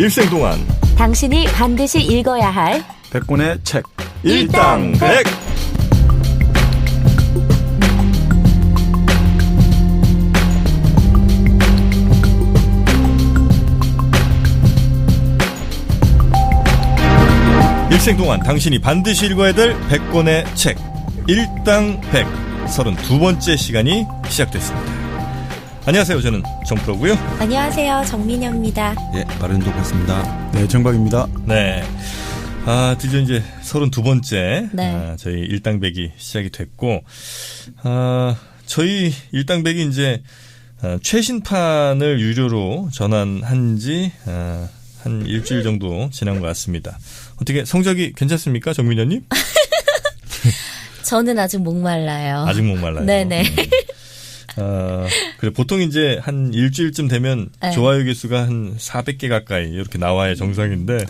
일생 동안 당신이 반드시 읽어야 할 100권의 책 일당백. 일생 동안 당신이 반드시 읽어야 될 100권의 책 일당백 32번째 시간이 시작됐습니다. 안녕하세요. 저는 정프로고요. 안녕하세요. 정민영입니다. 예, 마른도 같습니다. 네, 정박입니다. 네. 드디어 이제 32번째 네. 저희 일당백이 시작이 됐고 저희 일당백이 이제 최신판을 유료로 전환한 지 한 일주일 정도 지난 것 같습니다. 어떻게 성적이 괜찮습니까, 정민현님? 저는 아직 목말라요. 아직 목말라요. 네네. 그래 보통 이제 한 일주일쯤 되면 네. 좋아요 개수가 한 400개 가까이 이렇게 나와야 정상인데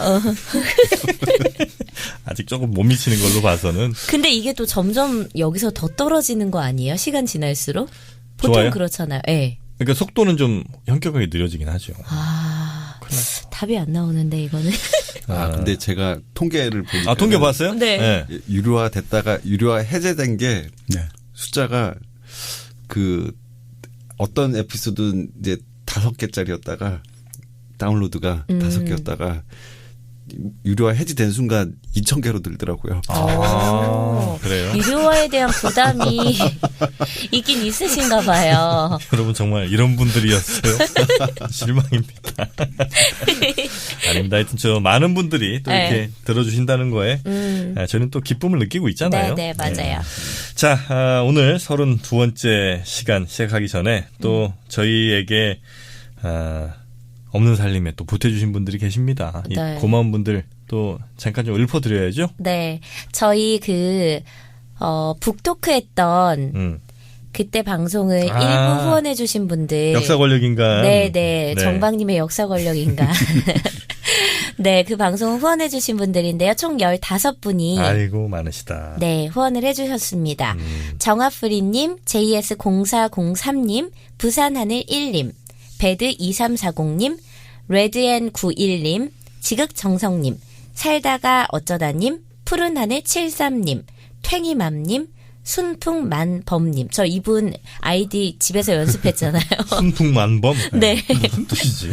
아직 조금 못 미치는 걸로 봐서는. 근데 이게 또 점점 여기서 더 떨어지는 거 아니에요? 시간 지날수록? 보통 좋아요? 그렇잖아요. 네. 그러니까 속도는 좀 현격하게 느려지긴 하죠. 답이 안 나오는데 이거는. 근데 제가 통계를 보니까. 통계 봤어요? 네. 유료화 됐다가 유료화 해제된 게 네. 숫자가 어떤 에피소드는 이제 5개짜리였다가 다운로드가 5개였다가 유료화 해지된 순간 2,000개로 늘더라고요. 그래요? 유료화에 대한 부담이 있긴 있으신가 봐요. 여러분 정말 이런 분들이었어요. 실망입니다. 아닙니다. 하여튼 많은 분들이 또 이렇게 네. 들어주신다는 거에 저는 또 기쁨을 느끼고 있잖아요. 네, 맞아요. 자, 오늘 32번째 시간 시작하기 전에 또 저희에게 없는 살림에 또 보태주신 분들이 계십니다. 이 네. 고마운 분들 또 잠깐 좀 읊어드려야죠. 네. 저희 북토크 했던 그때 방송을 일부 후원해주신 분들. 역사 권력인가. 네. 정박님의 역사 권력인가. 네, 그 방송 후원해주신 분들인데요. 총 15분이. 아이고, 많으시다. 네, 후원을 해주셨습니다. 정아프리님, JS0403님, 부산하늘1님, 배드2340님, 레드앤91님, 지극정성님, 살다가 어쩌다님, 푸른하늘73님, 탱이맘님, 순풍만범님. 저 이분 아이디 집에서 연습했잖아요. 순풍만범? 네. 무슨 뜻이지?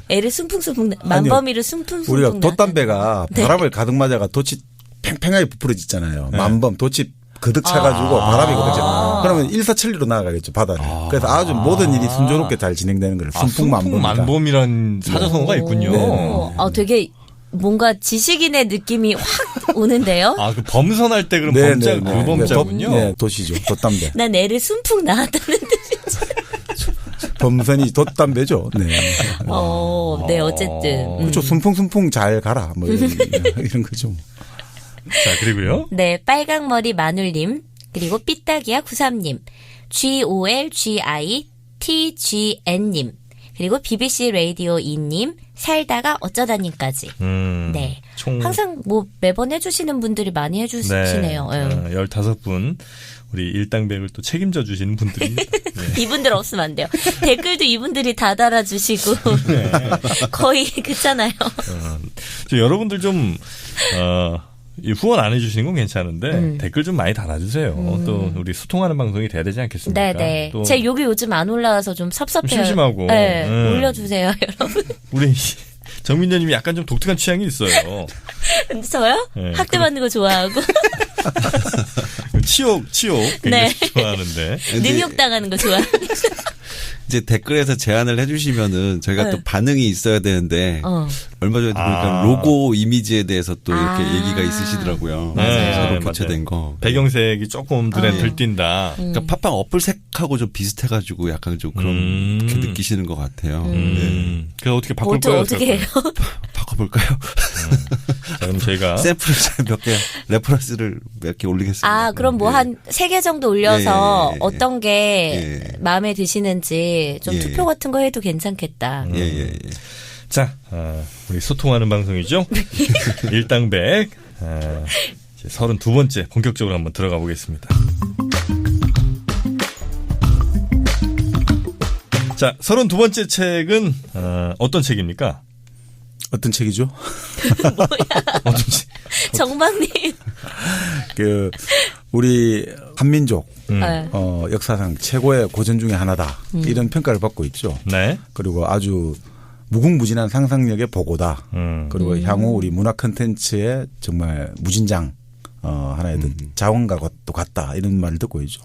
애를 순풍순풍, 만범이를 순풍순풍. 우리가 돛담배가 네. 바람을 가득 맞아가 돛이 팽팽하게 부풀어지잖아요. 네. 만범, 돛이 그득 차가지고 바람이 그러죠. 그러면 일사천리로 나아가겠죠, 바다를. 그래서 아주 모든 일이 순조롭게 잘 진행되는 거예요. 순풍만범이다. 순풍만범이란 사자성어가 있군요. 네. 되게 뭔가 지식인의 느낌이 확 오는데요. 그 범선할 때 그럼 네, 범자, 네, 그 네. 범자군요. 네, 돛이죠. 돛담배. 난 애를 순풍 낳았다는 뜻이죠. 범선이 돛담배죠. 네. 네, 어쨌든. 그렇죠. 순풍순풍 잘 가라. 뭐 이런 거죠. 자, 그리고요. 네, 빨강머리 마눌님, 그리고 삐딱이야 93님, GOLGITGN님, 그리고 BBC 라디오 2님, 살다가 어쩌다님까지. 네. 총 항상 매번 해주시는 분들이 많이 해주시네요. 네. 15분. 우리 일당백을 또 책임져 주시는 분들입니다. 네. 이분들 없으면 안 돼요. 댓글도 이분들이 다 달아주시고. 네. 거의 그렇잖아요. 여러분들 좀, 이 후원 안 해주시는 건 괜찮은데 댓글 좀 많이 달아주세요. 또 우리 소통하는 방송이 돼야 되지 않겠습니까? 네네. 또 제 여기 요즘 안 올라와서 좀 섭섭해요. 좀 심심하고. 네, 올려주세요, 여러분. 우리 정민재님이 약간 좀 독특한 취향이 있어요. 근데 저요? 네, 학대받는 거 좋아하고. 치욕 굉장히 좋아하는데. 능욕당하는 거 좋아하고. 이제 댓글에서 제안을 해주시면은 저희가 또 반응이 있어야 되는데 얼마 전에 보니까 로고 이미지에 대해서 또 이렇게 얘기가 있으시더라고요. 네, 새로 맞아요. 교체된 거. 배경색이 조금 눈에 들띈다. 그러니까 팟빵 어플색하고 좀 비슷해가지고 약간 좀 그렇게 느끼시는 것 같아요. 네. 그래서 어떻게 바꿀까요? 어떻게 해요? 바꿔볼까요? 자, 그럼 저희가 샘플을 몇 개, 레퍼런스를 몇 개 올리겠습니다. 그럼 뭐 한 3개 정도 올려서 어떤 게 마음에 드시는지 좀 투표 같은 거 해도 괜찮겠다. 예. 자, 우리 소통하는 방송이죠. 일당백. 이제 32번째 본격적으로 한번 들어가 보겠습니다. 자, 32번째 책은 어떤 책입니까? 어떤 책이죠? 뭐야? 정박님. 우리 한민족 네. 역사상 최고의 고전 중에 하나다. 이런 평가를 받고 있죠. 네. 그리고 아주 무궁무진한 상상력의 보고다. 그리고 향후 우리 문화 콘텐츠의 정말 무진장 하나의 자원과 또 같다. 이런 말을 듣고 있죠.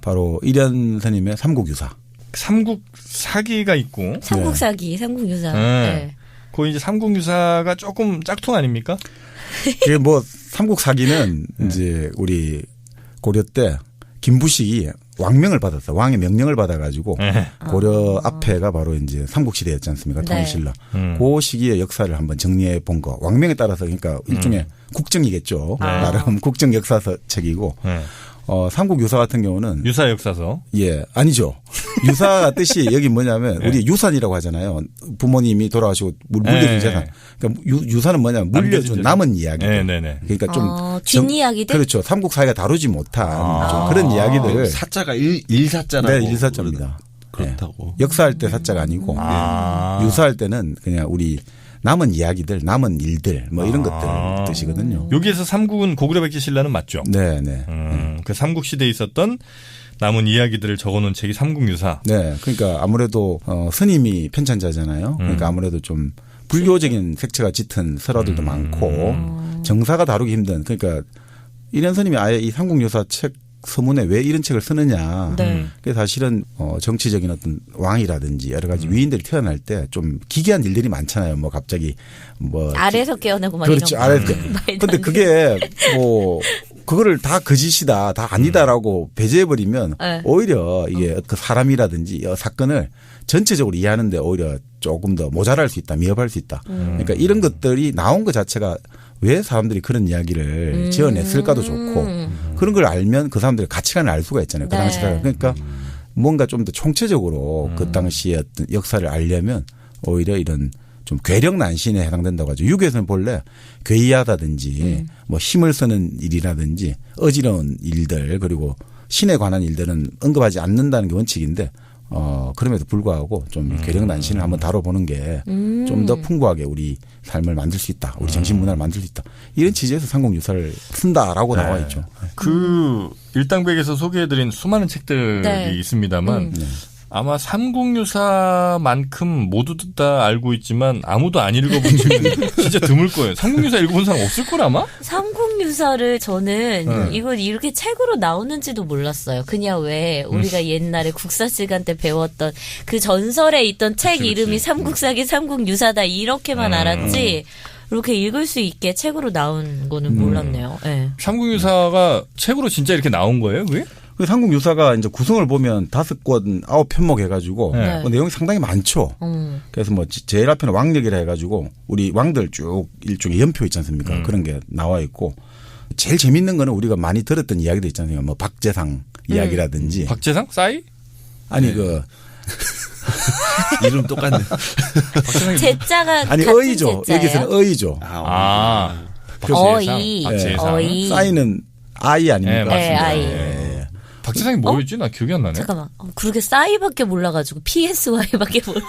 바로 이련 스님의 삼국유사. 삼국사기가 있고. 삼국사기, 삼국유사. 네. 네. 그 이제 삼국유사가 조금 짝퉁 아닙니까? 그게 뭐 삼국사기는 이제 우리 고려 때 김부식이 왕명을 받았어. 왕의 명령을 받아가지고 고려 앞에가 바로 이제 삼국시대였지 않습니까? 통일신라. 그 시기의 역사를 한번 정리해 본 거. 왕명에 따라서 그러니까 일종의 국정이겠죠. 나름 국정 역사서 책이고. 삼국유사 같은 경우는 유사 역사서. 예, 아니죠. 유사가 뜻이 여기 뭐냐면 우리 유산이라고 하잖아요. 부모님이 돌아가시고 물려준 재산. 그러니까 유산은 뭐냐면 물려준 남은 이야기. 네네네. 그러니까 좀 뒷이야기들. 그렇죠. 삼국사회가 다루지 못한 좀 그런 이야기들을. 사자가 일사자라고. 네, 일사자입니다. 그렇다고. 네. 역사할 때 사자가 아니고 유사할 때는 그냥 우리 남은 이야기들, 남은 일들 뭐 이런 것들 뜻이거든요. 여기에서 삼국은 고구려 백제 신라는 맞죠? 네, 네. 그 삼국 시대에 있었던 남은 이야기들을 적어놓은 책이 삼국유사. 네, 그러니까 아무래도 스님이 편찬자잖아요. 그러니까 아무래도 좀 불교적인 색채가 짙은 설화들도 많고 정사가 다루기 힘든. 그러니까 이련 스님이 아예 이 삼국유사 책 서문에 왜 이런 책을 쓰느냐. 네. 그게 사실은 정치적인 어떤 왕이라든지 여러 가지 위인들이 태어날 때 좀 기괴한 일들이 많잖아요. 뭐 갑자기 뭐 아래에서 깨어나고 막 그렇죠. 이런 아래에서. 근데 그게 뭐 그거를 다 거짓이다, 다 아니다라고 배제해버리면 네. 오히려 이게 그 사람이라든지 사건을 전체적으로 이해하는데 오히려 조금 더 모자랄 수 있다, 미흡할 수 있다. 그러니까 이런 것들이 나온 것 자체가 왜 사람들이 그런 이야기를 지어냈을까도 좋고 그런 걸 알면 그 사람들의 가치관을 알 수가 있잖아요. 그 네. 당시 사람. 그러니까 뭔가 좀 더 총체적으로 그 당시의 어떤 역사를 알려면 오히려 이런 좀 괴력난신에 해당된다고 하죠. 유교에서는 본래 괴이하다든지 뭐 힘을 쓰는 일이라든지 어지러운 일들 그리고 신에 관한 일들은 언급하지 않는다는 게 원칙인데 그럼에도 불구하고 좀 괴력난신을 한번 다뤄보는 게 좀 더 풍부하게 우리 삶을 만들 수 있다. 우리 정신문화를 만들 수 있다. 이런 취지에서 삼국유사를 쓴다라고 네. 나와 있죠. 그 일당백에서 소개해드린 수많은 책들이 네. 있습니다만 아마 삼국유사만큼 모두 다 알고 있지만 아무도 안 읽어본 책은 진짜 드물 거예요. 삼국유사 읽어본 사람 없을 걸 아마? 삼국유사를 저는 이걸 이렇게 책으로 나오는지도 몰랐어요. 그냥 왜 우리가 옛날에 국사시간 때 배웠던 그 전설에 있던 책 이름이 삼국사기 삼국유사다 이렇게만 알았지 이렇게 읽을 수 있게 책으로 나온 거는 몰랐네요. 네. 삼국유사가 책으로 진짜 이렇게 나온 거예요, 그게? 그 삼국유사가 이제 구성을 보면 5권 9편목 해가지고 네. 뭐 내용이 상당히 많죠. 그래서 뭐 제일 앞에는 왕력이라 해가지고 우리 왕들 쭉 일종의 연표 있지 않습니까? 그런 게 나와 있고 제일 재밌는 거는 우리가 많이 들었던 이야기도 있지 않습니까? 뭐 박재상 이야기라든지. 박재상? 싸이? 아니 그 이름 똑같네. 제자가 아니 같은 어이죠. 제자예요? 여기서는 어이죠. 어이. 박재상. 어이. 싸이는 아이 아닙니까? 네, 맞습니다. 아이. 박재상이 뭐였지? 나 기억이 안 나네. 잠깐만. 그렇게 싸이밖에 몰라가지고 PSY밖에 모르니.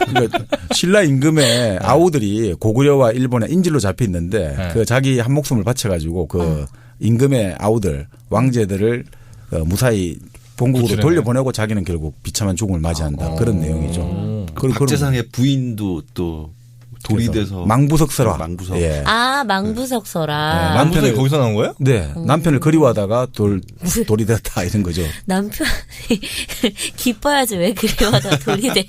그러니까 신라 임금의 아우들이 고구려와 일본의 인질로 잡혀 있는데 그 자기 한 목숨을 바쳐가지고 그 임금의 아우들 왕제들을 무사히 본국으로 돌려보내고 자기는 결국 비참한 죽음을 맞이한다. 그런 내용이죠. 그리고 박재상의 부인도 또 돌이 돼서 망부석설화. 망부석. 예. 망부석설화. 네, 남편이 거기서 나온 거예요? 네. 남편을 그리워하다가 돌이 됐다 이런 거죠. 남편이 기뻐야지 왜 그리워하다 돌이 돼요.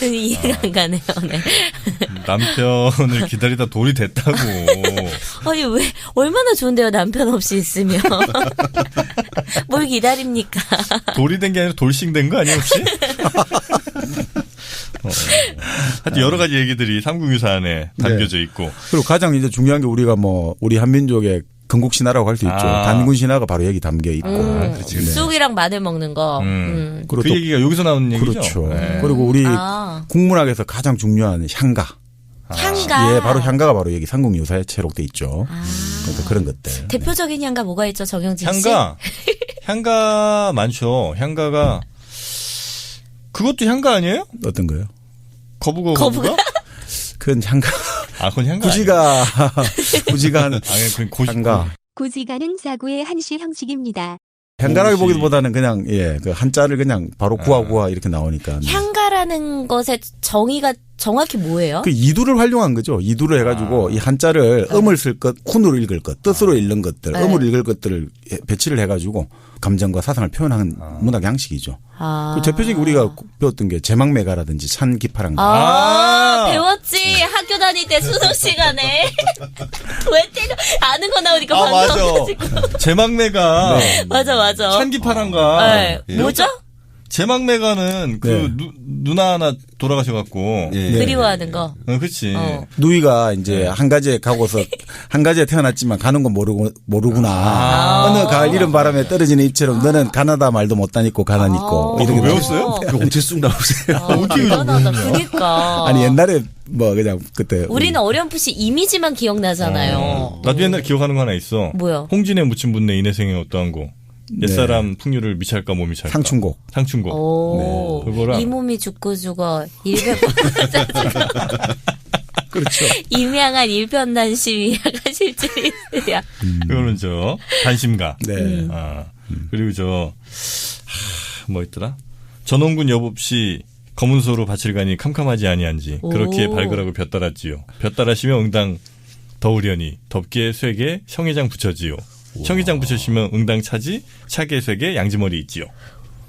이해가 안 가네요. 네. 남편을 기다리다 돌이 됐다고. 아니 왜 얼마나 좋은데요 남편 없이 있으면. 뭘 기다립니까. 돌이 된 게 아니라 돌싱 된 거 아니에요 혹시? 하여튼 여러 가지 얘기들이 삼국유사 안에 담겨져 있고. 그리고 가장 이제 중요한 게 우리가 뭐 우리 한민족의 건국신화라고 할 수 있죠. 단군신화가 바로 여기 담겨 있고. 쑥이랑 마늘 먹는 거. 그 얘기가 여기서 나오는 얘기죠. 그렇죠. 네. 그리고 우리 국문학에서 가장 중요한 향가. 향가. 예, 바로 향가가 바로 여기 삼국유사에 채록돼 있죠. 그러니까 그런 것들. 대표적인 향가 뭐가 있죠, 정영진 씨? 향가 많죠. 향가가 그것도 향가 아니에요? 어떤 거요? 거부가? 그건 향가. 그건 향가. 구지가 한 향가. 고지가는 사구의 한시 형식입니다. 향가라고 보기보다는 그냥 그 한자를 그냥 바로 구하구하 이렇게 나오니까. 향가라는 것의 정의가 정확히 뭐예요? 그 이두를 활용한 거죠. 이두를 해가지고 이 한자를 음을 쓸 것, 훈으로 읽을 것, 뜻으로 읽는 것들, 음으로 읽을 것들을 배치를 해가지고 감정과 사상을 표현하는 문학 양식이죠. 그 대표적인 우리가 배웠던 게 제망매가라든지 찬기파랑가. 배웠지. 학교 다닐 때 수능 시간에. 왜 때려? 아는 거 나오니까 맞아. 반성해가지고. 제망매가. 네. 맞아. 찬기파랑가. 네. 뭐죠? 제망매가는 누나 하나 돌아가셔갖고. 그리워하는 거. 그렇지. 누이가 이제 한 가지에 가고서 한 가지에 태어났지만 가는 건 모르구나. 어느 가을 이른 바람에 떨어지는 잎처럼 너는 가나다 말도 못 다니고 가난 있고. 이렇게 외웠어요? 엄청 쑥 나오세요. 대단하다. 그니까. 아니 옛날에 뭐 그냥 그때 우리는 어렴풋이 이미지만 기억나잖아요. 나도 옛날 기억하는 거 하나 있어. 뭐요? 홍진의 묻힌 분내 인해생의 어떠한 거. 옛사람 풍류를 미찰까 못 미찰까. 상춘곡. 오. 그거랑 이 몸이 죽고 죽어 100번 짜증나. 그렇죠. 임양한 일편단심이야가 실질이 있으랴. 그거는 단심가. 네. 그리고 뭐 있더라? 전원군 여법시 검은소로 밭을 가니 캄캄하지 아니한지 그렇게 발그라고 볕 달았지요. 볕 달아시면 응당 더우려니 덥게 쇠게 청해장 붙여지요. 청해장 붙여시면 응당 차지 차게 쇠게 양지머리 있지요.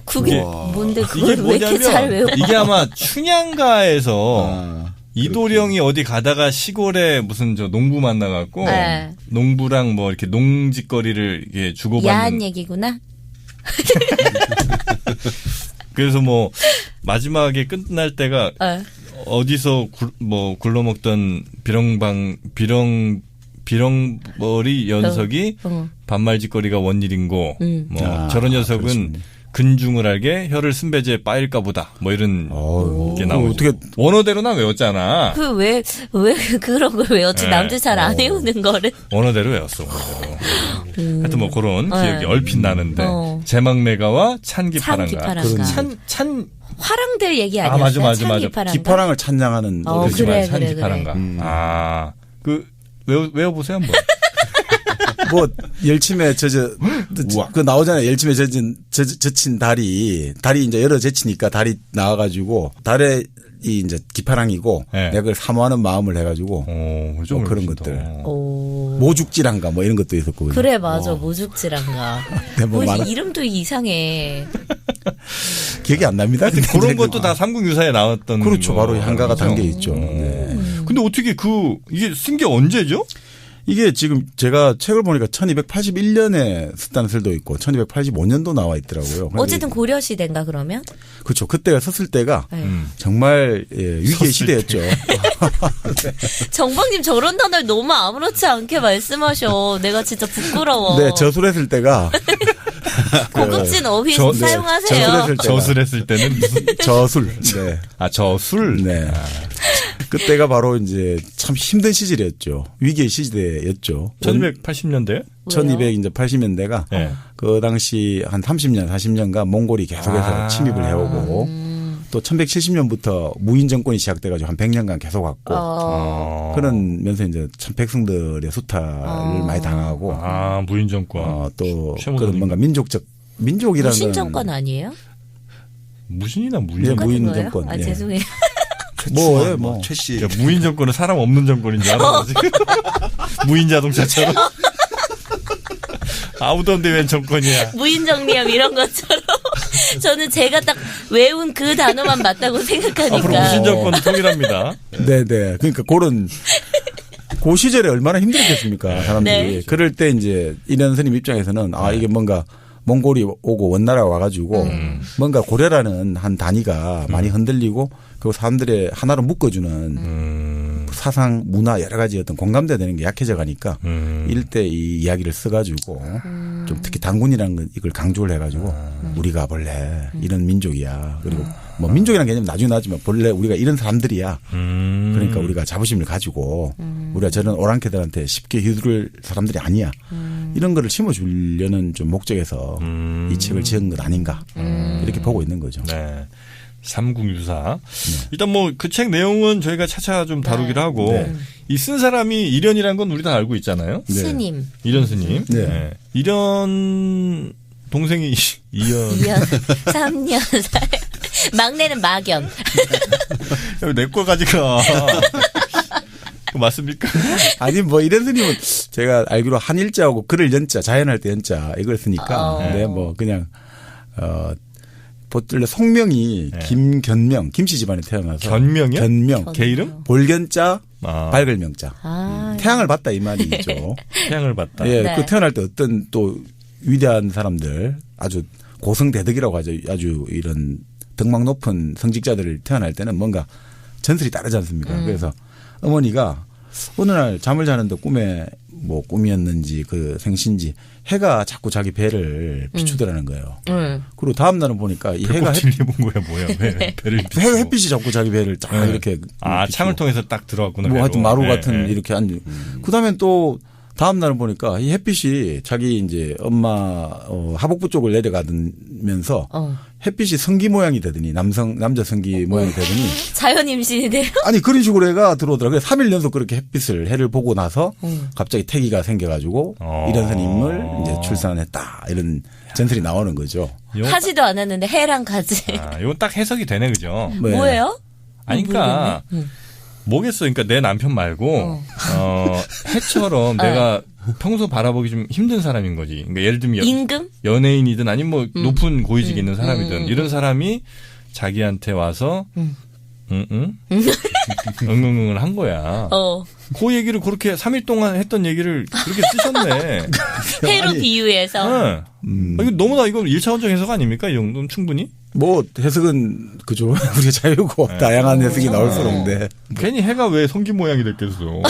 그게 뭔데 이게 그걸 왜 이렇게 잘 외워? 이게 아마 춘향가에서 이도령이 어디 가다가 시골에 무슨 농부 만나갖고 농부랑 뭐 이렇게 농짓거리를 이렇게 주고받는 야한 얘기구나. 그래서 뭐 마지막에 끝날 때가 어디서 굴러먹던 비렁머리 연석이 반말짓거리가 원일인고 뭐 저런 녀석은 그렇습니다. 근중을 알게 혀를 쓴배제 빠일까 보다 뭐 이런 게 나오죠. 어떻게 원어대로 나 외웠잖아. 왜 그런 걸 외웠지? 남들 잘 안 외우는 거를. 원어대로 외웠어. 하여튼 뭐 그런 기억이 얼핏 나는데 제망매가와 찬기파랑가. 찬 화랑들 얘기 아니었어요? 맞아. 기파랑을 찬양하는 그래. 찬기파랑가. 외워보세요 한번. 뭐 열침에 그 나오잖아요. 열침에 젖힌 달이 이제 열어 제치니까 달이 나와가지고 달에 이제 기파랑이고 내가 그걸 사모하는 마음을 해가지고 뭐 그런 것들. 모죽지랑가 뭐 이런 것도 있었고. 그래 맞아 모죽지랑가. 뭐 이름도 이상해. 기억이 안 납니다. 그런 것도 다 삼국유사에 나왔던. 그렇죠. 바로 향가가 담겨 있죠. 네. 근데 어떻게 이게 쓴 게 언제죠? 이게 지금 제가 책을 보니까 1281년에 썼다는 설도 있고 1285년도 나와 있더라고요. 어쨌든 고려시대인가 그러면? 그렇죠. 그때가 썼을 때가 정말 위기의 시대였죠. 정박님 저런 단어를 너무 아무렇지 않게 말씀하셔. 내가 진짜 부끄러워. 네. 저술했을 때가. 고급진 어휘 사용하세요. 저술했을 때는 무슨 저술. 네. 저술. 네. 그때가 바로 이제 참 힘든 시절이었죠. 위기의 시대였죠. 1280년대? 1280년대가 그 당시 한 30년, 40년간 몽골이 계속해서 침입을 해오고 또 1170년부터 무인 정권이 시작돼가지고 한 100년간 계속 왔고 그러면서 이제 참 백성들의 수탈을 많이 당하고 무인 정권 또 그런 뭔가 민족이라는 무신 정권 아니에요? 무신이나 무인 무인 정권. 죄송해요. 뭐 최씨. 무인 정권은 사람 없는 정권인 줄 알아. 무인 자동차처럼. 아무도 없는데 웬 정권이야. 무인 정리함 이런 것처럼. 저는 제가 딱 외운 그 단어만 맞다고 생각하니까. 앞으로 무신 정권은 통일합니다. 네네. 그러니까 그 시절에 얼마나 힘들었겠습니까 사람들이. 네. 그럴 때 이제 이런 스님 입장에서는 이게 뭔가 몽골이 오고 원나라가 와가지고 뭔가 고려라는 한 단위가 많이 흔들리고 그리고 사람들의 하나로 묶어주는 사상, 문화 여러 가지 어떤 공감대가 되는 게 약해져 가니까 이럴 때 이 이야기를 써가지고 좀 특히 단군이라는 이걸 강조를 해가지고 우리가 본래 이런 민족이야. 그리고 뭐 민족이라는 개념은 나중에 나지만 본래 우리가 이런 사람들이야. 그러니까 우리가 자부심을 가지고 우리가 저런 오랑캐들한테 쉽게 휘두를 사람들이 아니야. 이런 거를 심어주려는 좀 목적에서 이 책을 지은 것 아닌가 이렇게 보고 있는 거죠. 네. 삼국유사. 일단 뭐 그 책 내용은 저희가 차차 좀 다루기로 하고 이 쓴 사람이 이련이라는 건 우리 다 알고 있잖아요. 네. 스님. 이련 스님. 네. 네. 이련 동생이 이연. 3년 살. 막내는 막연. 내 거 가지가. 맞습니까? 아니 뭐 이런 스님은 제가 알기로 한일자하고 글을 연자 자연할 때 연자 이걸 쓰니까 근데 뭐 그냥 보통 송명이 네. 김견명 김씨 집안에 태어나서 견명이요? 견명 개 이름? 볼견자 아. 밝을 명자 태양을 봤다 이 말이죠. 태양을 봤다. 예, 네. 그 태어날 때 어떤 또 위대한 사람들 아주 고성대덕이라고 하죠. 아주 이런 덕망 높은 성직자들을 태어날 때는 뭔가 전설이 다르지 않습니까? 그래서 어머니가 어느 날 잠을 자는데 꿈에 뭐 꿈이었는지 그 생신지 해가 자꾸 자기 배를 비추더라는 거예요. 그리고 다음 날은 보니까 이 해가 배꼽 본 거야 뭐야? 왜 배를 비추고. 햇빛이 자꾸 자기 배를 딱 이렇게 아 비추고. 창을 통해서 딱 들어왔구나. 뭐 하여튼 배로. 마루 네, 같은 네. 이렇게 앉아. 그다음엔 또 다음 날은 보니까 이 햇빛이 자기 이제 엄마 하복부 쪽을 내려가면서 햇빛이 성기 모양이 되더니 남자 성기 모양이 되더니 자연 임신이네요. 아니 그런 식으로 해가 들어오더라고요. 3일 연속 그렇게 해를 보고 나서 갑자기 태기가 생겨가지고 이런 스님을 이제 출산했다 이런 전설이 나오는 거죠. 이건 하지도 않았는데 해랑 가지. 딱- 이건 딱 해석이 되네 그죠? 네. 뭐예요? 아니 그러니까 뭐겠어. 그러니까 내 남편 말고 해처럼 내가 평소 바라보기 좀 힘든 사람인 거지. 그러니까 예를 들면 임금? 연예인이든 아니면 뭐 높은 고위직에 있는 사람이든 이런 사람이 자기한테 와서 응응을 한 거야. 그 얘기를 그렇게 3일 동안 했던 얘기를 그렇게 쓰셨네. 해로 아니, 비유해서. 네. 이거 너무나 이거 1차원적 해석 아닙니까? 이 정도면 충분히? 뭐 해석은 그죠. 우리가 자유고 다양한 해석이 나올수록인데 괜히 해가 왜 성기 모양이 됐겠어.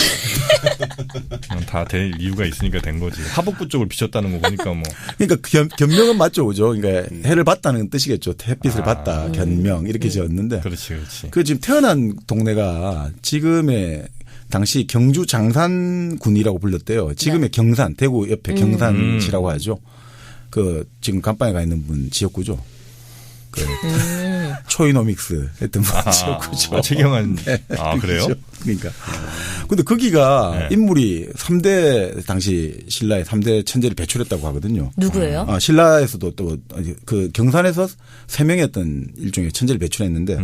다 될 이유가 있으니까 된 거지. 하복부 쪽을 비쳤다는 거 보니까 뭐. 그러니까 견명은 맞죠, 그죠? 그러니까 해를 봤다는 뜻이겠죠. 햇빛을 봤다, 견명 이렇게 지었는데. 그렇지, 그렇지. 그 지금 태어난 동네가 지금의 당시 경주 장산군이라고 불렀대요. 지금의 경산, 대구 옆에 경산시라고 하죠. 그 지금 간방에 가 있는 분 지역구죠. 그 초이노믹스 했던 분 지역구죠. 최경환. 네. 아, 그래요? 그러니까. 근데 거기가 네. 인물이 3대 당시 신라의 3대 천재를 배출했다고 하거든요. 누구예요? 신라에서도 또 그 경산에서 3명이었던 일종의 천재를 배출했는데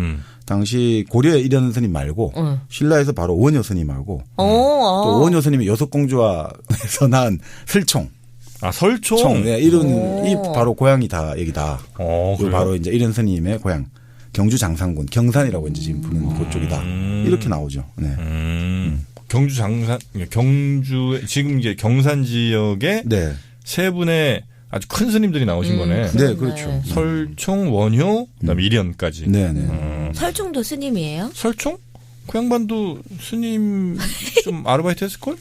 당시 고려의 이련 스님 말고 신라에서 바로 원효 스님하고 또 원효 스님이 여섯공주와에서 낳은 설총. 아, 설총? 총. 네, 이런 이 바로 고향이 다 여기다. 그래요? 바로 이제 이련 스님의 고향. 경주 장산군 경산이라고 이제 지금 부르는 그쪽이다. 이렇게 나오죠. 네. 경주 장산, 경주, 지금 이제 경산 지역에 네. 세 분의 아주 큰 스님들이 나오신 거네. 네, 그렇죠. 설총, 원효, 그다음에 이련까지. 네, 네. 설총도 스님이에요? 설총? 그 양반도 스님 좀 아르바이트 했을걸?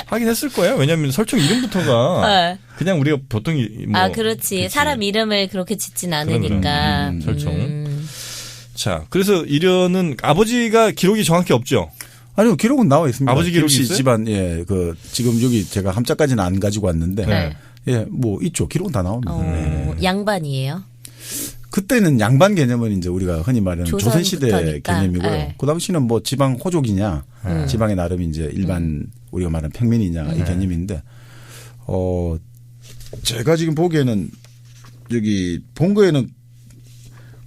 하긴 했을 거예요. 왜냐하면 설총 이름부터가 네. 그냥 우리가 보통 뭐 아, 그렇지. 사람 이름을 그렇게 짓진 않으니까. 설총. 자, 그래서 이련은 아버지가 기록이 정확히 없죠. 아니요, 기록은 나와 있습니다. 아버지 기록이 김씨 있어요? 집안, 지금 여기 제가 함자까지는 안 가지고 왔는데, 네. 뭐 있죠. 기록은 다 나옵니다. 네. 양반이에요? 그때는 양반 개념은 이제 우리가 흔히 말하는 조선시대 조선부터니까. 개념이고요. 네. 그 당시는 뭐 지방 호족이냐, 지방의 나름 이제 일반 우리가 말하는 평민이냐 이 개념인데, 제가 지금 보기에는 여기 본 거에는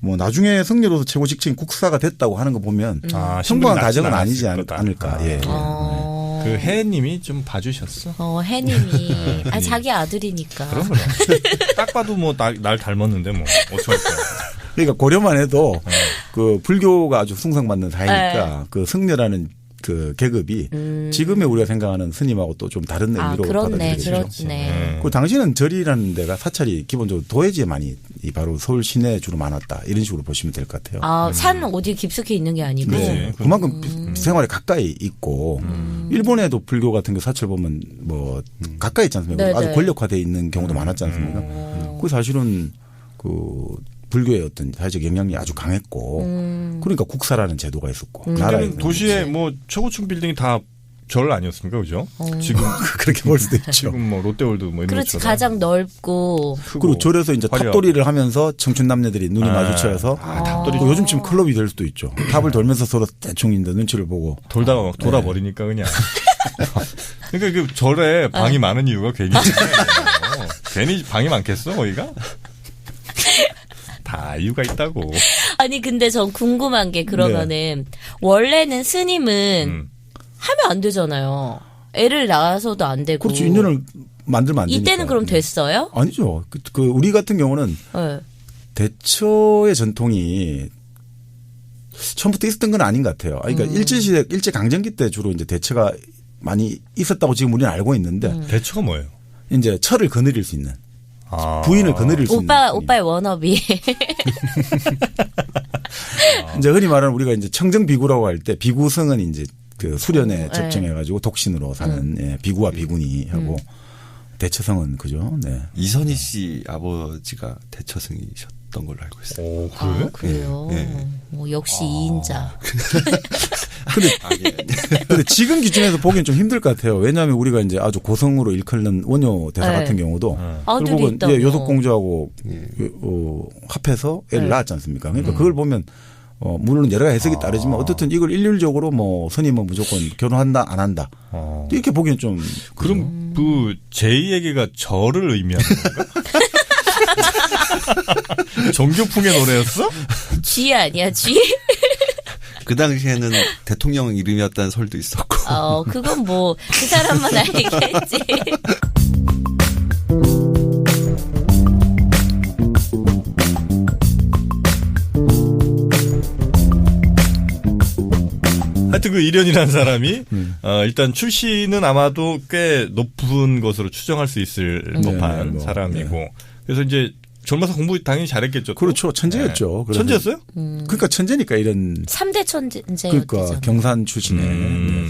뭐 나중에 승려로서 최고 직책인 국사가 됐다고 하는 거 보면 성공한 가정은 아니지 않을까. 예. 그 혜님이 좀 봐주셨어. 해님이. 아, 자기 아들이니까. 그럼. 딱 봐도 뭐 날 닮았는데 뭐 어떡할 거야. 그러니까 고려만 해도 그 불교가 아주 숭상받는 사회니까 그 승려라는 그 계급이 지금의 우리가 생각하는 스님하고 또 좀 다른 의미로 그렇네, 받아들여지죠. 그렇네. 그 당시는 절이라는 데가 사찰이 기본적으로 도회지에 많이 바로 서울 시내에 주로 많았다. 이런 식으로 보시면 될 것 같아요. 아, 산 어디 깊숙이 있는 게 아니고. 네. 그만큼 생활에 가까이 있고 일본에도 불교 같은 게 사찰 보면 뭐 가까이 있지 않습니까? 네네. 아주 권력화되어 있는 경우도 많았지 않습니까? 그 사실은 그 불교의 어떤 사회적 영향이 아주 강했고 그러니까 국사라는 제도가 있었고 나라에 그때는 도시에 뭐 초고층 빌딩이 다 절 아니었습니까, 그죠? 지금 그렇게 볼 수도 있죠. 지금 뭐 롯데월드 뭐 이런 그렇지. 것처럼 가장 넓고. 그리고 절에서 이제 탑돌이를 하면서 청춘 남녀들이 눈이 마주쳐서 탑돌이 요즘 지금 클럽이 될 수도 있죠. 탑을 돌면서 서로 대충 인데 눈치를 보고 돌다가 막 돌아버리니까 그냥. 그러니까 그 절에 방이 많은 이유가 괜히 괜히 방이 많겠어 거기가? 다 이유가 있다고. 아니 근데 전 궁금한 게 그러면은 원래는 스님은 하면 안 되잖아요. 애를 낳아서도 안 되고. 그렇죠. 인연을 만들면 안 되니까. 이때는 그럼 됐어요? 아니죠. 그 우리 같은 경우는 네. 대처의 전통이 처음부터 있었던 건 아닌 것 같아요. 그러니까 일제시대, 일제강점기 때 주로 이제 대처가 많이 있었다고 지금 우리는 알고 있는데. 대처가 뭐예요? 이제 철을 거느릴 수 있는. 부인을 거느릴 수 있는. 오빠의 워너비. 이제 흔히 말하는 우리가 이제 청정비구라고 할 때 비구성은 이제 그 수련에 접정해가지고 독신으로 사는 예, 비구와 비구니 하고 대처성은 그죠. 네. 이선희 씨 아버지가 대처성이셨던 걸로 알고 있어요. 오, 그래? 아, 그래요. 뭐 역시 2인자. 근데 지금 기준에서 보기엔 좀 힘들 것 같아요. 왜냐하면 우리가 이제 아주 고성으로 일컬는 원효 대사 같은 경우도 결국은 예, 요속공주하고 합해서 애를 낳았지 않습니까? 그러니까 그걸 보면 물론 여러 가지 해석이 따르지만 어쨌든 이걸 일률적으로 뭐 스님은 무조건 결혼한다 안 한다 이렇게 보기엔 좀 그럼 그 제2에게가 절을 의미하는 건가? 정교풍의 노래였어? 쥐 아니야 쥐? 그 당시에는 대통령 이름이었다는 설도 있었고. 그건 뭐 그 사람만 알겠지. 하여튼 그 이련이라는 사람이 일단 출신은 아마도 꽤 높은 것으로 추정할 수 있을 법한 사람이고 그래서 이제 젊어서 공부 당연히 잘했겠죠. 또? 그렇죠. 천재였죠. 네. 천재였어요? 그러니까 천재니까 이런 3대 천재. 그러니까 경산 출신의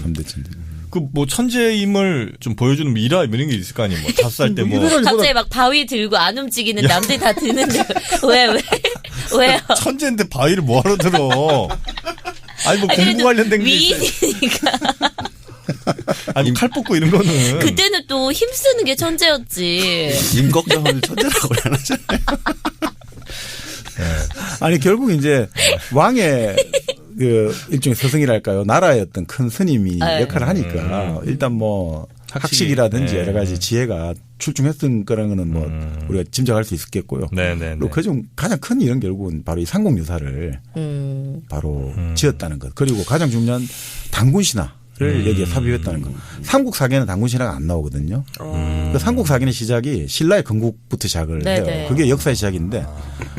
3대 천재. 그 뭐 천재임을 좀 보여주는 미라 이런 게 있을 거 아니에요. 뭐 5살 때 뭐 갑자기 막 바위 들고 안 움직이는 남들이 다 드는데 왜요? 천재인데 바위를 뭐하러 들어? 아니 뭐 공부 관련된 게 있어요. 위인이니까. 아니 칼 뽑고 이런 거는 그때는 또 힘쓰는 게 천재였지. 임꺽정을 천재라고 하잖아요. 아니 결국 이제 왕의 그 일종의 스승이랄까요. 나라의 어떤 큰 스님이 역할을 하니까 일단 뭐 학식이라든지 여러 가지 지혜가 출중했던 거라는 거는 뭐 우리가 짐작할 수 있었겠고요. 그리고 그중 가장 큰 일은 결국은 바로 이 삼국유사를 바로 지었다는 것. 그리고 가장 중요한 단군신화를 여기에 삽입했다는 것. 삼국사기에는 단군신화가 안 나오거든요. 그 삼국사기의 시작이 신라의 건국부터 시작을 해요. 그게 역사의 시작인데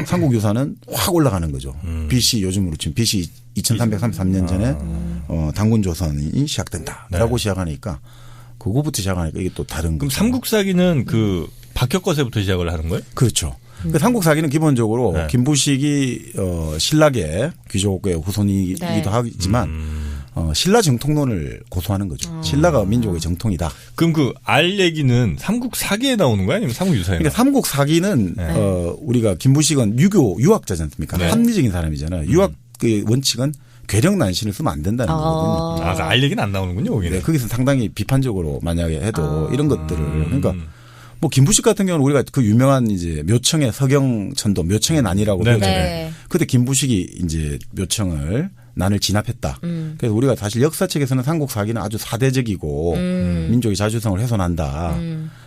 삼국유사는 확 올라가는 거죠. BC 요즘으로 치면 BC 2333년 전에 단군조선이 시작된다라고 시작하니까 그거부터 시작하니까 이게 또 다른 그럼 거죠. 삼국사기는 그 박혁거세부터 시작을 하는 거예요? 그렇죠. 그 삼국사기는 기본적으로 김부식이 신라계 귀족의 후손이기도 하지만 신라 정통론을 고수하는 거죠. 신라가 민족의 정통이다. 그럼 그 알 얘기는 삼국사기에 나오는 거야 아니면 삼국유사에? 그러니까 삼국사기는 우리가 김부식은 유학자지 않습니까? 합리적인 사람이잖아요. 유학 그 원칙은 괴력난신을 쓰면 안 된다는 거거든요. 아, 알 얘기는 안 나오는군요, 거기는. 네, 거기서 상당히 비판적으로 만약에 해도 이런 것들을 그러니까 뭐 김부식 같은 경우는 우리가 그 유명한 이제 묘청의 서경천도 묘청의 난이라고 배우잖아요. 그때 김부식이 이제 묘청을 난을 진압했다. 그래서 우리가 사실 역사책에서는 삼국사기는 아주 사대적이고 민족의 자주성을 훼손한다.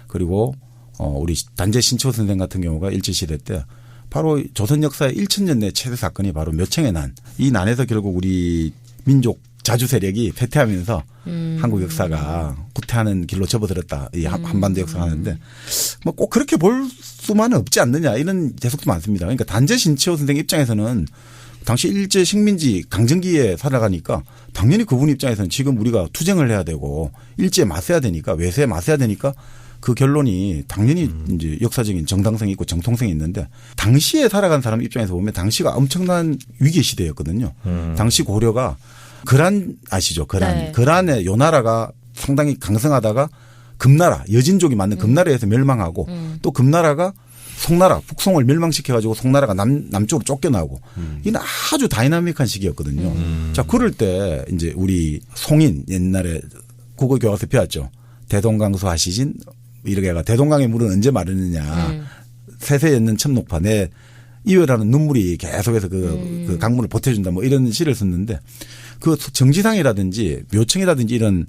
그리고 우리 단재 신초 선생 같은 경우가 일제시대 때 바로 조선 역사의 1000년 내 최대 사건이 바로 묘청의 난. 이 난에서 결국 우리 민족 자주 세력이 쇠퇴하면서 한국 역사가 후퇴하는 길로 접어들었다. 이 한반도 역사가 하는데 뭐 꼭 그렇게 볼 수만은 없지 않느냐 이런 해석도 많습니다. 그러니까 단재 신치호 선생 입장에서는 당시 일제 식민지 강점기에 살아가니까 당연히 그분 입장에서는 지금 우리가 투쟁을 해야 되고 일제에 맞서야 되니까 외세에 맞서야 되니까 그 결론이 당연히 이제 역사적인 정당성이 있고 정통성이 있는데 당시에 살아간 사람 입장에서 보면 당시가 엄청난 위기 시대였거든요. 당시 고려가 거란 아시죠? 거란. 네. 거란의 요 나라가 상당히 강성하다가 금나라 여진족이 만든 금나라에서 멸망하고 또 금나라가 송나라 북송을 멸망시켜가지고 송나라가 남쪽으로 쫓겨나고 이는 아주 다이나믹한 시기였거든요. 자 그럴 때 이제 우리 송인 옛날에 국어 교과서에 배웠죠. 대동강수 하시진 이렇게 해가 대동강의 물은 언제 마르느냐. 세세였는 첨녹파 내 이외라는 눈물이 계속해서 그 강물을 보태준다 뭐 이런 시를 썼는데 그 정지상이라든지 묘청이라든지 이런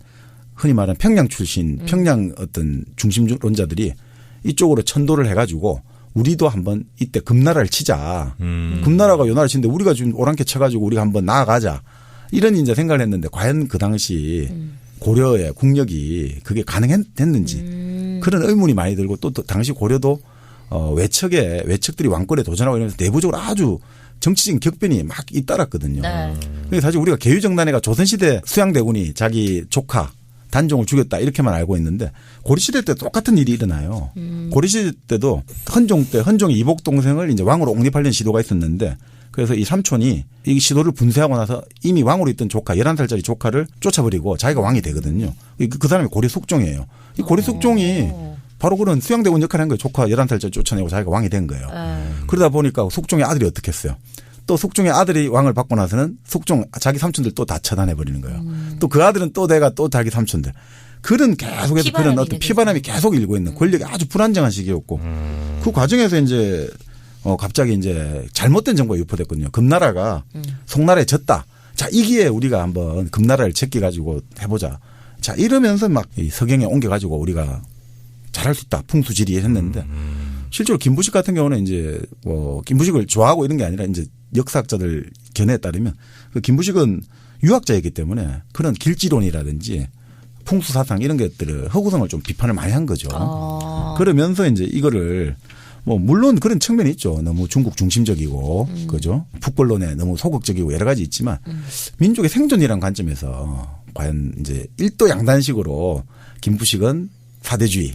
흔히 말하는 평양 출신 평양 어떤 중심론자들이 이쪽으로 천도를 해가지고 우리도 한번 이때 금나라를 치자. 금나라가 요나라를 치는데 우리가 지금 오랑캐 쳐가지고 우리가 한번 나아가자. 이런 이제 생각을 했는데 과연 그 당시 고려의 국력이 그게 가능했는지 그런 의문이 많이 들고 또 당시 고려도 외척들이 왕권에 도전하고 이러면서 내부적으로 아주 정치적인 격변이 막 잇따랐거든요. 네. 그래서 사실 우리가 계유정난회가 조선시대 수양대군이 자기 조카 단종을 죽였다 이렇게만 알고 있는데 고려시대 때 똑같은 일이 일어나요. 고려시대 때도 헌종 때 헌종이 이복 동생을 이제 왕으로 옹립하려는 시도가 있었는데 그래서 이 삼촌이 이 시도를 분쇄하고 나서 이미 왕으로 있던 조카 11살짜리 조카를 쫓아버리고 자기가 왕이 되거든요. 그 사람이 고려 숙종이에요. 이 고려 숙종이 바로 그런 수양대군 역할을 한 거예요. 조카 11살짜리 쫓아내고 자기가 왕이 된 거예요. 그러다 보니까 숙종의 아들이 어떻게 했어요. 또 숙종의 아들이 왕을 받고 나서는 숙종 자기 삼촌들 또 다 처단해 버리는 거예요. 또 그 아들은 또 내가 또 자기 삼촌들. 그런 계속해서 그런 어떤 피바람이 계속 일고 있는 권력이 아주 불안정한 시기였고 그 과정에서 이제 갑자기 이제 잘못된 정보가 유포됐거든요. 금나라가 송나라에 졌다. 자, 이 기회에 우리가 한번 금나라를 제껴가지고 해보자. 자, 이러면서 막 이 서경에 옮겨가지고 우리가 잘할 수 있다. 풍수지리 했는데 실제로 김부식 같은 경우는 이제 김부식을 좋아하고 이런 게 아니라 이제 역사학자들 견해에 따르면 그 김부식은 유학자이기 때문에 그런 길지론이라든지 풍수사상 이런 것들을 허구성을 좀 비판을 많이 한 거죠. 그러면서 이제 이거를 물론 그런 측면이 있죠. 너무 중국 중심적이고 그죠. 북벌론에 너무 소극적이고 여러 가지 있지만 민족의 생존이라는 관점에서 과연 이제 일도 양단식으로 김부식은 사대주의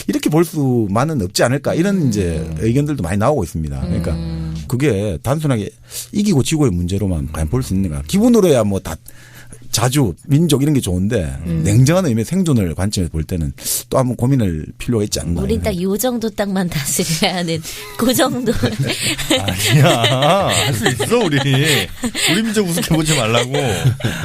이렇게 볼 수만은 없지 않을까 이런 이제 의견들도 많이 나오고 있습니다. 그러니까 그게 단순하게 이기고 지고의 문제로만 과연 볼 수 있는가. 기본으로야 뭐 다 자주 민족 이런 게 좋은데 냉정한 의미의 생존을 관점에서 볼 때는 또 한번 고민할 필요가 있지 않나. 우린 딱 요 정도 땅만 다스려야 하는 그 정도. 아니야. 할 수 있어 우리 민족 우습게 보지 말라고.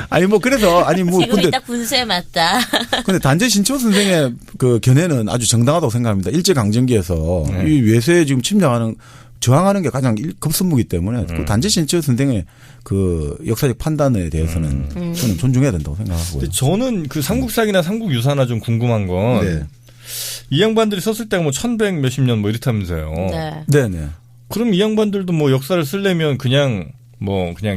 아니 뭐 그래서 아니 뭐 지금이 딱 분수에 맞다. 근데 단재 신초 선생의 그 견해는 아주 정당하다고 생각합니다. 일제 강점기에서 이 외세에 지금 침략하는 저항하는 게 가장 급선무기 때문에 그 단재 신초 선생의 그 역사적 판단에 대해서는 저는 존중해야 된다고 생각하고요. 저는 그 삼국사기나 삼국유사나 좀 궁금한 건 이 양반들이 썼을 때가 뭐 1100 몇십 년 뭐 이렇다면서요. 네네. 그럼 이 양반들도 뭐 역사를 쓰려면 그냥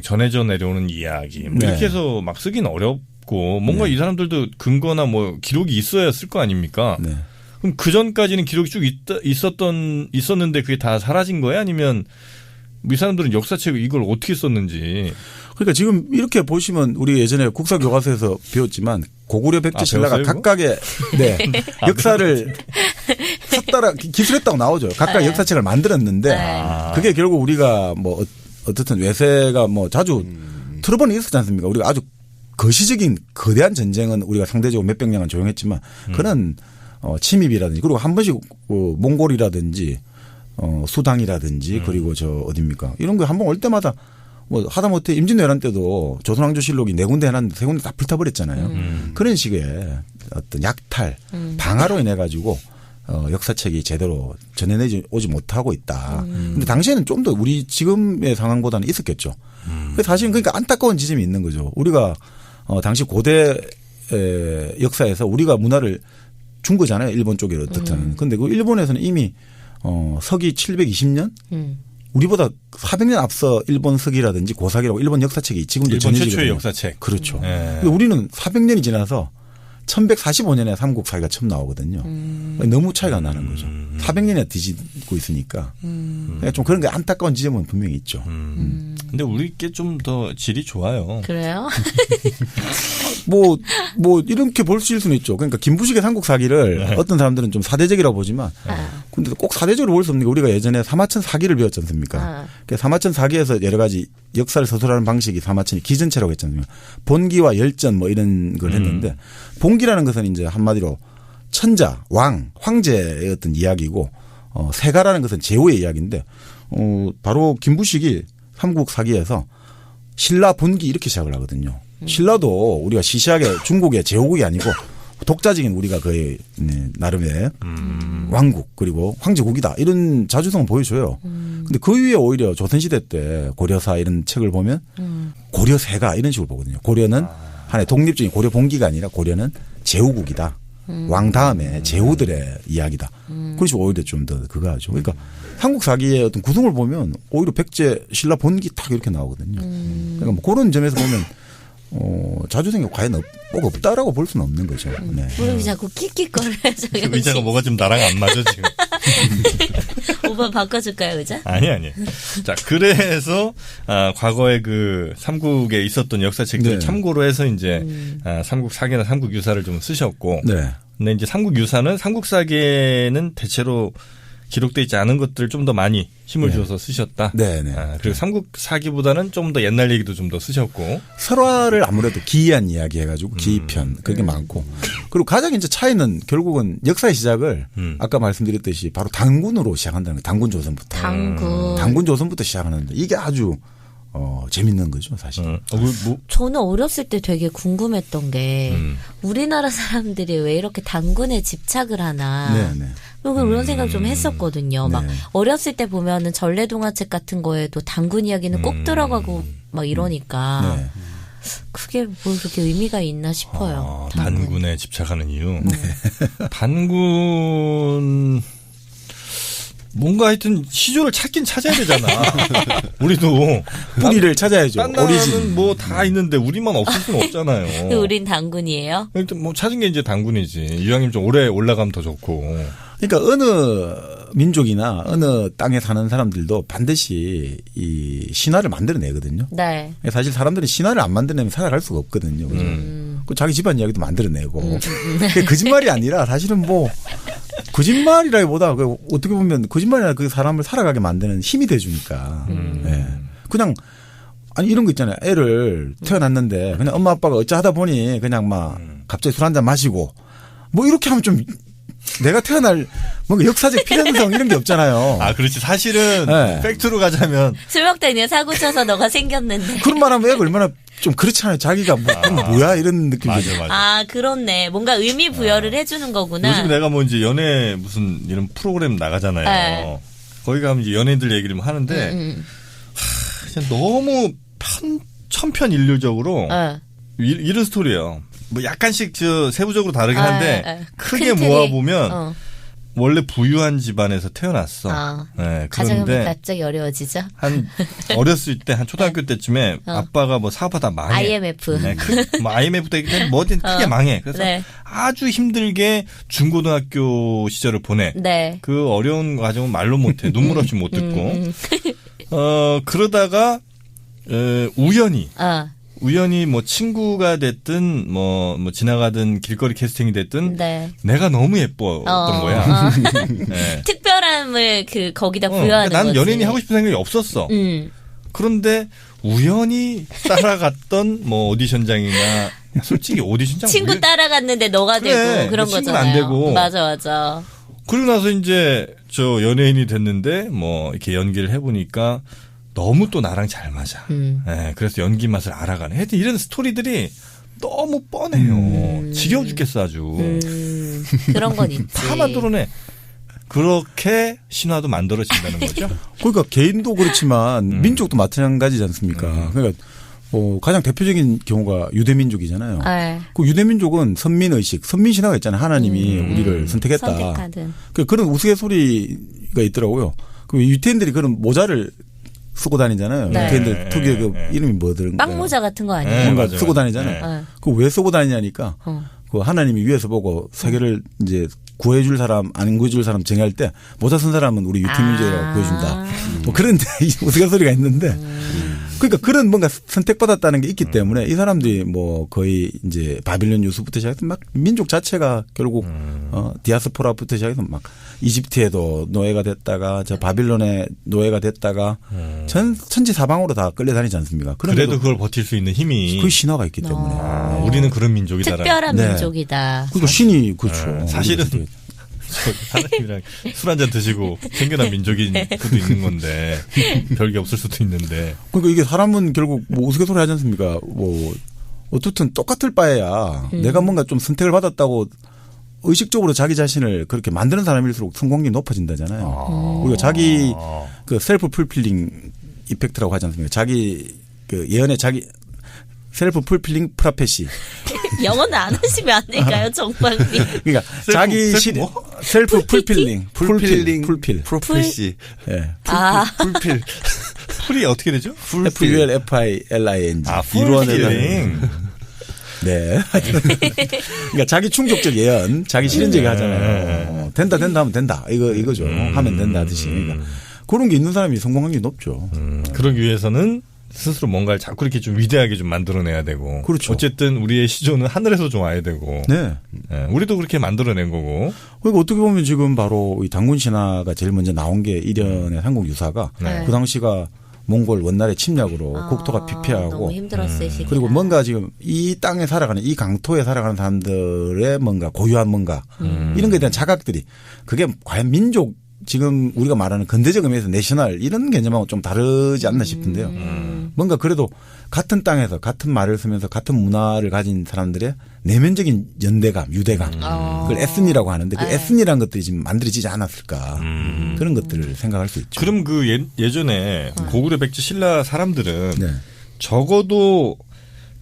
전해져 내려오는 이야기 뭐 이렇게 해서 막 쓰긴 어렵고 뭔가 이 사람들도 근거나 뭐 기록이 있어야 쓸 거 아닙니까? 네. 그럼 그 전까지는 기록이 쭉 있었는데 그게 다 사라진 거예요? 아니면 이 사람들은 역사책을 이걸 어떻게 썼는지. 그러니까 지금 이렇게 보시면 우리 예전에 국사교과서에서 배웠지만 고구려 백제 신라가 각각의 역사를 샀다라 기술했다고 나오죠. 각각 역사책을 만들었는데 그게 결국 우리가 뭐 어떻든 외세가 뭐 자주 트러블이 있었지 않습니까? 우리가 아주 거시적인 거대한 전쟁은 우리가 상대적으로 몇백 년간 조용했지만 그런 침입이라든지 그리고 한 번씩 몽골이라든지 수당이라든지 그리고 어딥니까 이런 거 한 번 올 때마다 뭐 하다못해 임진왜란 때도 조선왕조실록이 4군데 해놨는데 3군데 다 불타버렸잖아요. 그런 식의 어떤 약탈, 방화로 인해 가지고 역사책이 제대로 전해내지 오지 못하고 있다. 근데 당시에는 좀 더 우리 지금의 상황보다는 있었겠죠. 사실은 그러니까 안타까운 지점이 있는 거죠. 우리가 당시 고대 역사에서 우리가 문화를 준 거잖아요. 일본 쪽에 어떻든. 근데 그 일본에서는 이미 서기 720년 우리보다 400년 앞서 일본 서기라든지 고사기라고 일본 역사책이 지금도 일본 최초의 역사책. 그렇죠. 근데 우리는 400년이 지나서 1145년에 삼국사기가 처음 나오거든요. 너무 차이가 나는 거죠. 400년이나 뒤집고 있으니까. 그러니까 좀 그런 게 안타까운 지점은 분명히 있죠. 근데 우리께 좀 더 질이 좋아요. 그래요? 뭐 이렇게 볼 수는 있죠. 그러니까 김부식의 삼국사기를 어떤 사람들은 좀 사대적이라고 보지만 근데 꼭 사대적으로 볼 수 없는 게 우리가 예전에 사마천 사기를 배웠지 않습니까? 사마천 사기에서 여러 가지 역사를 서술하는 방식이 사마천이 기전체라고 했지 않습니까? 본기와 열전 뭐 이런 걸 했는데 본기라는 것은 이제 한마디로 천자, 왕, 황제의 어떤 이야기고 세가라는 것은 제후의 이야기인데 바로 김부식이 삼국사기에서 신라 본기 이렇게 시작을 하거든요. 신라도 우리가 시시하게 중국의 제후국이 아니고 독자적인 우리가 거의 나름의 왕국 그리고 황제국이다 이런 자주성을 보여줘요. 근데 그 위에 오히려 조선시대 때 고려사 이런 책을 보면 고려세가 이런 식으로 보거든요. 고려는 하나의 독립적인 고려 봉기가 아니라 고려는 제후국이다. 왕 다음에 제후들의 이야기다. 그런 식으로 오히려 좀 더 그거 하죠. 그러니까 한국 사기의 어떤 구성을 보면 오히려 백제 신라 본기 딱 이렇게 나오거든요. 그러니까 뭐 그런 점에서 보면 자주성이 과연 꼭 없다라고 볼 수는 없는 거죠. 네. 왜 자꾸 킥킥거려서. 의자가 뭐가 좀 나랑 안 맞아 지금. 오빠 바꿔줄까요 의자? 아니. 자 그래서 과거에 그 삼국에 있었던 역사책들을 네. 참고로 해서 이제 삼국 사기나 삼국 유사를 좀 쓰셨고. 네. 근데 이제 삼국 유사는 삼국 사기에는 대체로 기록돼 있지 않은 것들을 좀 더 많이 힘을 줘서 쓰셨다. 네네. 그리고 삼국 사기보다는 좀 더 옛날 얘기도 좀 더 쓰셨고. 설화를 아무래도 기이한 이야기 해가지고 기이편 그게 많고 그리고 가장 이제 차이는 결국은 역사의 시작을 아까 말씀드렸듯이 바로 단군으로 시작한다는 거예요. 단군 조선부터. 단군 조선부터 시작하는데 이게 아주 재밌는 거죠 사실. 저는 어렸을 때 되게 궁금했던 게 우리나라 사람들이 왜 이렇게 단군에 집착을 하나. 네네. 그런 생각 좀 했었거든요. 막 네. 어렸을 때 보면은 전래동화책 같은 거에도 단군 이야기는 꼭 들어가고 막 이러니까 네. 그게 뭐 그렇게 의미가 있나 싶어요. 단군에 집착하는 이유. 단군 뭔가 하여튼 시조를 찾긴 찾아야 되잖아. 우리도 뿌리를 찾아야죠. 딴 나라는 오리진. 뭐 다 있는데 우리만 없을 수는 없잖아요. 우린 단군이에요? 일단 뭐 찾은 게 이제 단군이지. 이왕이면 좀 오래 올라가면 더 좋고. 그러니까 어느 민족이나 어느 땅에 사는 사람들도 반드시 이 신화를 만들어내거든요. 네. 사실 사람들이 신화를 안 만들어내면 살아갈 수가 없거든요. 그죠? 그 자기 집안 이야기도 만들어내고. 그게 거짓말이 아니라 사실은 뭐 거짓말이라기보다 어떻게 보면 거짓말이 아니라 그 사람을 살아가게 만드는 힘이 돼주니까. 네. 그냥 아니 이런 거 있잖아요. 애를 태어났는데 그냥 엄마 아빠가 어찌 하다 보니 그냥 막 갑자기 술 한잔 마시고 뭐 이렇게 하면 좀 내가 태어날 뭔가 역사적 필연성 이런 게 없잖아요. 아, 그렇지. 사실은 네. 팩트로 가자면 술 먹다 그냥 사고 쳐서 너가 생겼는데. 그런 말 하면 애가 얼마나 좀 그렇잖아요. 자기가 뭐야 이런 느낌이죠. 맞아. 아, 그렇네. 뭔가 의미 부여를 해주는 거구나. 요즘 내가 뭐 이제 연애 무슨 이런 프로그램 나가잖아요. 네. 거기 가면 이제 연예인들 얘기를 하는데 그냥 너무 천편일률적으로 이런 스토리예요. 뭐 약간씩 세부적으로 다르긴 한데 크게 모아보면 원래 부유한 집안에서 태어났어. 네, 가정이 그런데 갑자기 어려워지죠. 한 어렸을 때 한 초등학교 때쯤에 아빠가 뭐 사업하다 망해. IMF. 네, 뭐 IMF도 있기 때문에 뭐든 크게 망해. 그래서 네. 아주 힘들게 중고등학교 시절을 보내. 네. 그 어려운 과정은 말로 못해. 눈물 없이 못 듣고. 그러다가 우연히 뭐 친구가 됐든 뭐 지나가던 길거리 캐스팅이 됐든 네. 내가 너무 예뻤던 거야. 네. 특별함을 거기다 부여하는 나는 거지. 연예인이 하고 싶은 생각이 없었어. 그런데 우연히 따라갔던 뭐 오디션장이나 솔직히 오디션장 친구 따라갔는데 너가 되고 그런 친구는 거잖아요. 안 되고. 맞아. 그러고 나서 이제 저 연예인이 됐는데 뭐 이렇게 연기를 해보니까 너무 또 나랑 잘 맞아. 네, 그래서 연기 맛을 알아가는. 하여튼 이런 스토리들이 너무 뻔해요. 지겨워 죽겠어 아주. 그런 건 있지. 다 만들어내. 그렇게 신화도 만들어진다는 거죠. 그러니까 개인도 그렇지만 민족도 마찬가지지 않습니까? 그러니까 가장 대표적인 경우가 유대민족이잖아요. 네. 그 유대민족은 선민의식, 선민신화가 있잖아요. 하나님이 우리를 선택했다. 선택하든. 그런 우스갯소리가 있더라고요. 그 유태인들이 그런 모자를 쓰고 다니잖아요. 네. 유태인들 특유의 그 이름이 뭐더라? 빵모자 같은 거 아니에요? 네, 뭔가 맞아요. 쓰고 다니잖아요. 네. 그거 왜 쓰고 다니냐니까 그 하나님이 위에서 보고 세계를 이제 구해줄 사람, 안 구해줄 사람 정할 때 모자 쓴 사람은 우리 유태민족이라고 구해준다. 뭐 그런 우스갯소리가 있는데 그러니까 그런 뭔가 선택받았다는 게 있기 때문에 이 사람들이 뭐 거의 이제 바빌론 유수부터 시작해서 막 민족 자체가 결국 디아스포라부터 시작해서 막 이집트에도 노예가 됐다가 저 바빌론에 노예가 됐다가 천지사방으로 다 끌려다니지 않습니까? 그래도 그걸 버틸 수 있는 힘이 그 신화가 있기 때문에 우리는 그런 민족이다. 특별한 네. 민족이다. 그러니까 신이 그렇죠. 사실은 하나님이랑 술 한잔 드시고 생겨난 민족인 수도 있는 건데 별게 없을 수도 있는데. 그러니까 이게 사람은 결국 뭐 우스갯소리 하지 않습니까? 뭐 어떻든 똑같을 바에야 내가 뭔가 좀 선택을 받았다고 의식적으로 자기 자신을 그렇게 만드는 사람일수록 성공률이 높아진다잖아요. 우리가 자기 그 셀프 풀필링 이펙트라고 하지 않습니까? 자기 그 예언의 자기 셀프 풀필링 프라페시. 영어는 안 하시면 안 될까요, 정방님? 그러니까 자기 셀프 풀필링 풀필 프로페시. 예. 풀필. 풀이 어떻게 되죠? FULFILING. 풀필링. 네. 그러니까 자기 충족적 예언, 자기 실현적이 하잖아요. 된다 하면 된다. 이거죠. 하면 된다 하듯이. 그러니까 그런 게 있는 사람이 성공한 게 높죠. 그러기 위해서는 스스로 뭔가를 자꾸 이렇게 좀 위대하게 좀 만들어내야 되고. 그렇죠. 어쨌든 우리의 시조는 하늘에서 좀 와야 되고. 네. 네. 우리도 그렇게 만들어낸 거고. 그러니까 어떻게 보면 지금 바로 이 단군 신화가 제일 먼저 나온 게 이련의 삼국 유사가 네. 그 당시가 몽골 원나라의 침략으로 국토가 너무 피폐하고 힘들었을 시기다. 그리고 뭔가 지금 이 땅에 살아가는 이 강토에 살아가는 사람들의 뭔가 고유한 뭔가 이런 것에 대한 자각들이 그게 과연 민족 지금 우리가 말하는 근대적 의미에서 내셔널 이런 개념하고 좀 다르지 않나 싶은데요. 뭔가 그래도 같은 땅에서 같은 말을 쓰면서 같은 문화를 가진 사람들의 내면적인 연대감, 유대감 그걸 에스니라고 하는데 그 에스니라는 것들이 지금 만들어지지 않았을까 그런 것들을 생각할 수 있죠. 그럼 그 예전에 고구려 백제 신라 사람들은 네. 적어도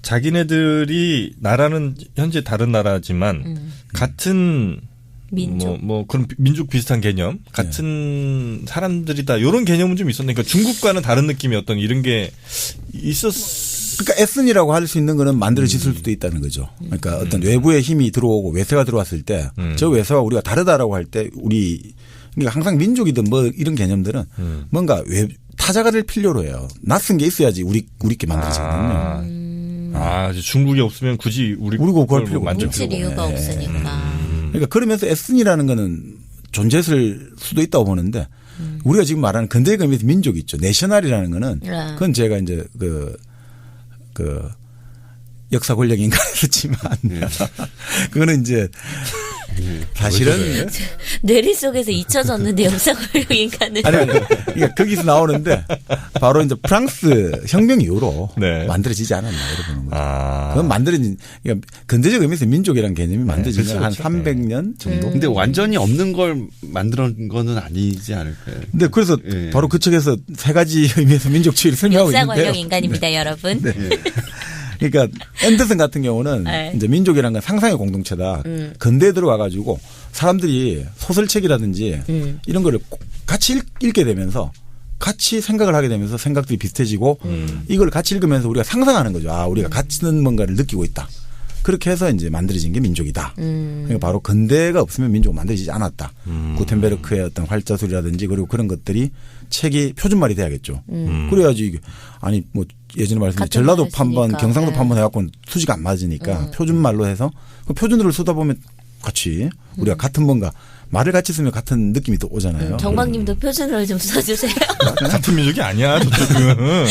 자기네들이 나라는 현재 다른 나라지만 같은 민족. 뭐 그런 민족 비슷한 개념 같은 사람들이다 이런 개념은 좀 있었네. 그러니까 중국과는 다른 느낌이 어떤 이런 게 그러니까 에스니라고 할 수 있는 거는 만들어졌을 수도 있다는 거죠. 그러니까 어떤 외부의 힘이 들어오고 외세가 들어왔을 때 저 외세와 우리가 다르다라고 할 때 우리 그러니까 항상 민족이든 뭐 이런 개념들은 뭔가 타자가 될 필요로 해요. 낯선 게 있어야지 우리께 만들어지거든요. 이제 중국이 없으면 굳이 우리가 구할 필요가 만들 뭉칠 필요가 이유가 없으니까. 그러니까 그러면서 에스니라는 거는 존재했을 수도 있다고 보는데 우리가 지금 말하는 근대의 의미에서 민족이 있죠. 내셔널이라는 거는 그건 제가 이제 그 역사 권력 인간에서 지만 그거는 이제 사실은 뇌리 속에서 잊혀졌는데 역사관료 인간을. 아니 그러니까 거기서 나오는데 바로 이제 프랑스 혁명 이후로 네. 만들어지지 않았나 이렇게 보는 거죠. 그건 만들어진 그러니까 근대적 의미에서 민족이라는 개념이 만들어진 건 한 300년 정도. 근데 완전히 없는 걸 만드는 거는 아니지 않을까요? 근데 그래서 바로 그 측에서 세 가지 의미에서 민족주의를 설명하고 있는데요. 역사관료 인간입니다, 여러분. 네. 그러니까 앤더슨 같은 경우는 네. 이제 민족이라는 건 상상의 공동체다. 근대에 들어와 가지고 사람들이 소설책이라든지 이런 거를 같이 읽게 되면서 같이 생각을 하게 되면서 생각들이 비슷해지고 이걸 같이 읽으면서 우리가 상상하는 거죠. 우리가 같은 뭔가를 느끼고 있다. 그렇게 해서 이제 만들어진 게 민족이다. 그러니까 바로 근대가 없으면 민족은 만들어지지 않았다. 구텐베르크의 어떤 활자술이라든지 그리고 그런 것들이 책이 표준말이 돼야겠죠. 그래야지 이게 아니 뭐 예전에 말씀드린 전라도 판번, 경상도 판번 해갖고는 수지가 안 맞으니까 표준말로 해서 그 표준어를 쓰다 보면 같이 우리가 같은 뭔가 말을 같이 쓰면 같은 느낌이 또 오잖아요. 정박님도 표준어를 좀 써주세요. 같은 민족이 아니야 저쪽은.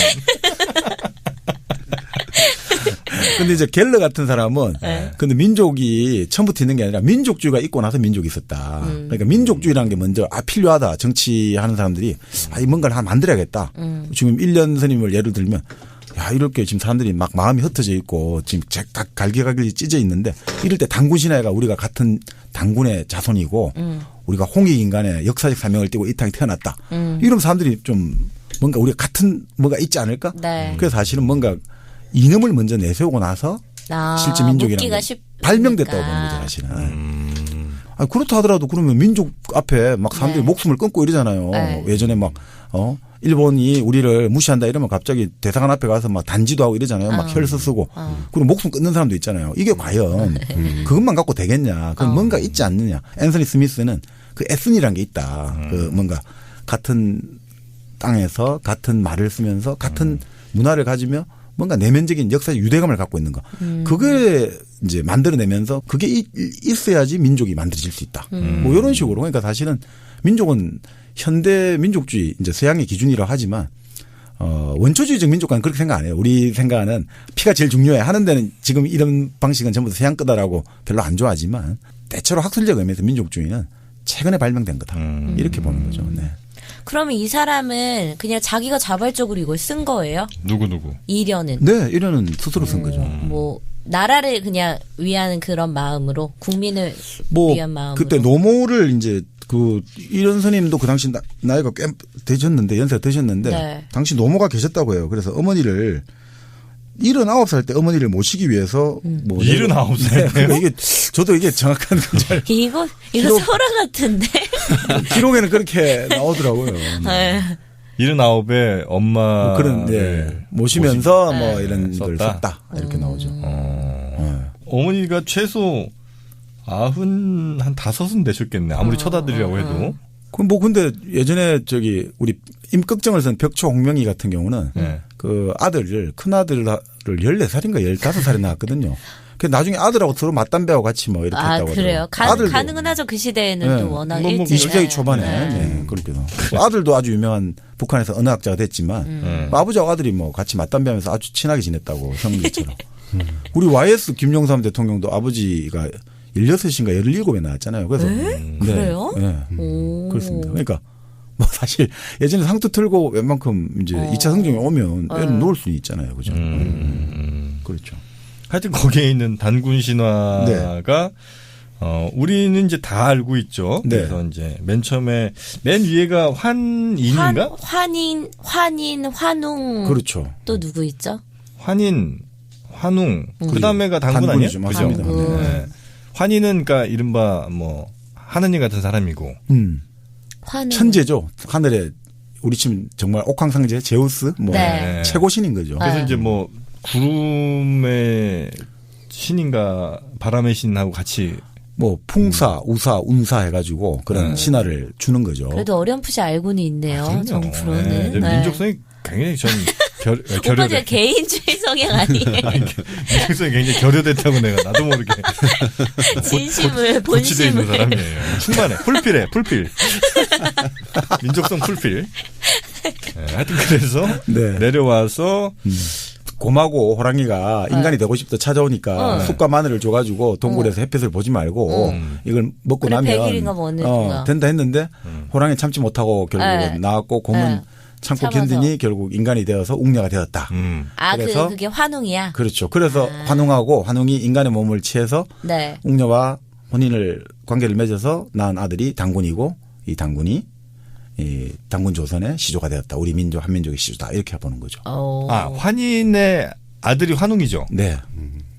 근데 이제 갤러 같은 사람은 근데 민족이 처음부터 있는 게 아니라 민족주의가 있고 나서 민족이 있었다. 그러니까 민족주의라는 게 먼저 필요하다. 정치하는 사람들이 뭔가를 하나 만들어야겠다. 지금 1년 스님을 예를 들면 이렇게 지금 사람들이 막 마음이 흩어져 있고 지금 다 갈기갈기 찢어 있는데 이럴 때 단군 신화가 우리가 같은 단군의 자손이고 우리가 홍익 인간의 역사적 사명을 띠고 이 땅에 태어났다. 이러면 사람들이 좀 뭔가 우리가 같은 뭐가 있지 않을까? 네. 그래서 사실은 뭔가 이념을 먼저 내세우고 나서 실제 민족이라는 게 발명됐다고 보는 거죠 사실은. 그렇다 하더라도 그러면 민족 앞에 막 사람들이 목숨을 끊고 이러잖아요. 예전에 막 일본이 우리를 무시한다 이러면 갑자기 대사관 앞에 가서 막 단지도 하고 이러잖아요. 막 혈서 쓰고 그리고 목숨 끊는 사람도 있잖아요. 이게 과연 그것만 갖고 되겠냐? 그건 뭔가 있지 않느냐? 앤서니 스미스는 그 에스니라는 게 있다. 그 뭔가 같은 땅에서 같은 말을 쓰면서 같은 문화를 가지며 뭔가 내면적인 역사적 유대감을 갖고 있는 거. 그게 이제 만들어내면서 그게 있어야지 민족이 만들어질 수 있다. 뭐 이런 식으로. 그러니까 사실은 민족은 현대 민족주의 이제 서양의 기준이라고 하지만 원초주의적 민족과는 그렇게 생각 안 해요. 우리 생각은 피가 제일 중요해 하는 데는 지금 이런 방식은 전부 다 서양 거다라고 별로 안 좋아하지만 때때로 학술적 의미에서 민족주의는 최근에 발명된 거다. 이렇게 보는 거죠. 네. 그러면 이 사람은 그냥 자기가 자발적으로 이걸 쓴 거예요? 누구? 이련은. 네, 이련은 스스로 쓴 거죠. 뭐 나라를 그냥 위하는 그런 마음으로 국민을 뭐 위한 마음으로. 그때 노모를 이제 그 이런 스님도 그 당시 나이가 꽤 되셨는데 연세가 되셨는데 네. 당시 노모가 계셨다고 해요. 그래서 어머니를 79살 때 어머니를 모시기 위해서 뭐 79살 때요? 이게 저도 이게 정확한 잘 이거 기록- 설화 같은데. 기록에는 그렇게 나오더라고요. 네. 79에 엄마 뭐 그런 모시면서 뭐 네. 이런 걸 썼다? 썼다 이렇게 나오죠. 어머니가 최소 95은 되셨겠네. 아무리 첫아들이라고 해도. 그럼 뭐 근데 예전에 저기 우리 임꺽정을 쓴 벽초 홍명희 같은 경우는 네. 그 아들을 큰 아들을 14살인가 15살에 낳았거든요. 그 나중에 아들하고 서로 맞담배하고 같이 뭐 이렇게 아 했다고 그래요. 하더라고요. 가능은 하죠. 그 시대에는 네. 또 워낙 뭐 일찍. 20세기 초반에 네. 그렇게도 아들도 아주 유명한 북한에서 언어학자가 됐지만 아버지하고 아들이 뭐 같이 맞담배하면서 아주 친하게 지냈다고 형제처럼. 우리 YS 김영삼 대통령도 아버지가 16인가 17에 나왔잖아요. 그래서 네. 그래요? 네. 오. 그렇습니다. 그러니까 뭐 사실 예전에 상투 틀고 웬만큼 이제 2차 성종이 오면 애를 놓을 수 있잖아요. 그죠? 그렇죠. 하여튼 거기에 있는 단군 신화가 우리는 이제 다 알고 있죠. 네. 그래서 이제 맨 처음에 맨 위에가 환인인가? 환인, 환웅. 그렇죠. 또 누구 있죠? 환인, 환웅. 그다음에가 단군 아니에요? 단군이죠. 맞습니다. 단군. 네. 환인은 그러니까 이른바 뭐 하느님 같은 사람이고. 환웅. 천재죠. 하늘에 우리 지금 정말 옥황상제 제우스 뭐 네. 최고 신인 거죠. 그래서 이제 뭐 구름의 신인가 바람의 신하고 같이 뭐 풍사, 우사, 운사 해가지고 그런 신화를 주는 거죠. 그래도 어렴풋이 알고는 있네요. 정프로는. 네. 민족성이 굉장히 전 오빠 결여돼. 제가 개인주의 성향 아니에요. 민족성이 굉장히 결여됐다고 내가 나도 모르게 진심을, 고치돼 있는 본심을. 사람이에요. 충만해. 풀필해. 풀필. 민족성 풀필. 네, 하여튼 그래서 네. 내려와서 곰하고 호랑이가 인간이 되고 싶다 찾아오니까 네. 쑥과 마늘을 줘가지고 동굴에서 햇빛을 보지 말고 이걸 먹고 그래, 나면 100일인가 먹는구나. 된다 했는데 호랑이 참지 못하고 결국은 네. 나왔고 곰은 네. 참고 참아서. 견디니 결국 인간이 되어서 웅녀가 되었다. 아, 그래서 그게 환웅이야? 그렇죠. 그래서 환웅하고 환웅이 인간의 몸을 취해서 네. 웅녀와 혼인을 관계를 맺어서 낳은 아들이 단군이고 이 단군이 이 단군 조선의 시조가 되었다. 우리 민족 한민족의 시조다. 이렇게 보는 거죠. 환인의 아들이 환웅이죠. 네.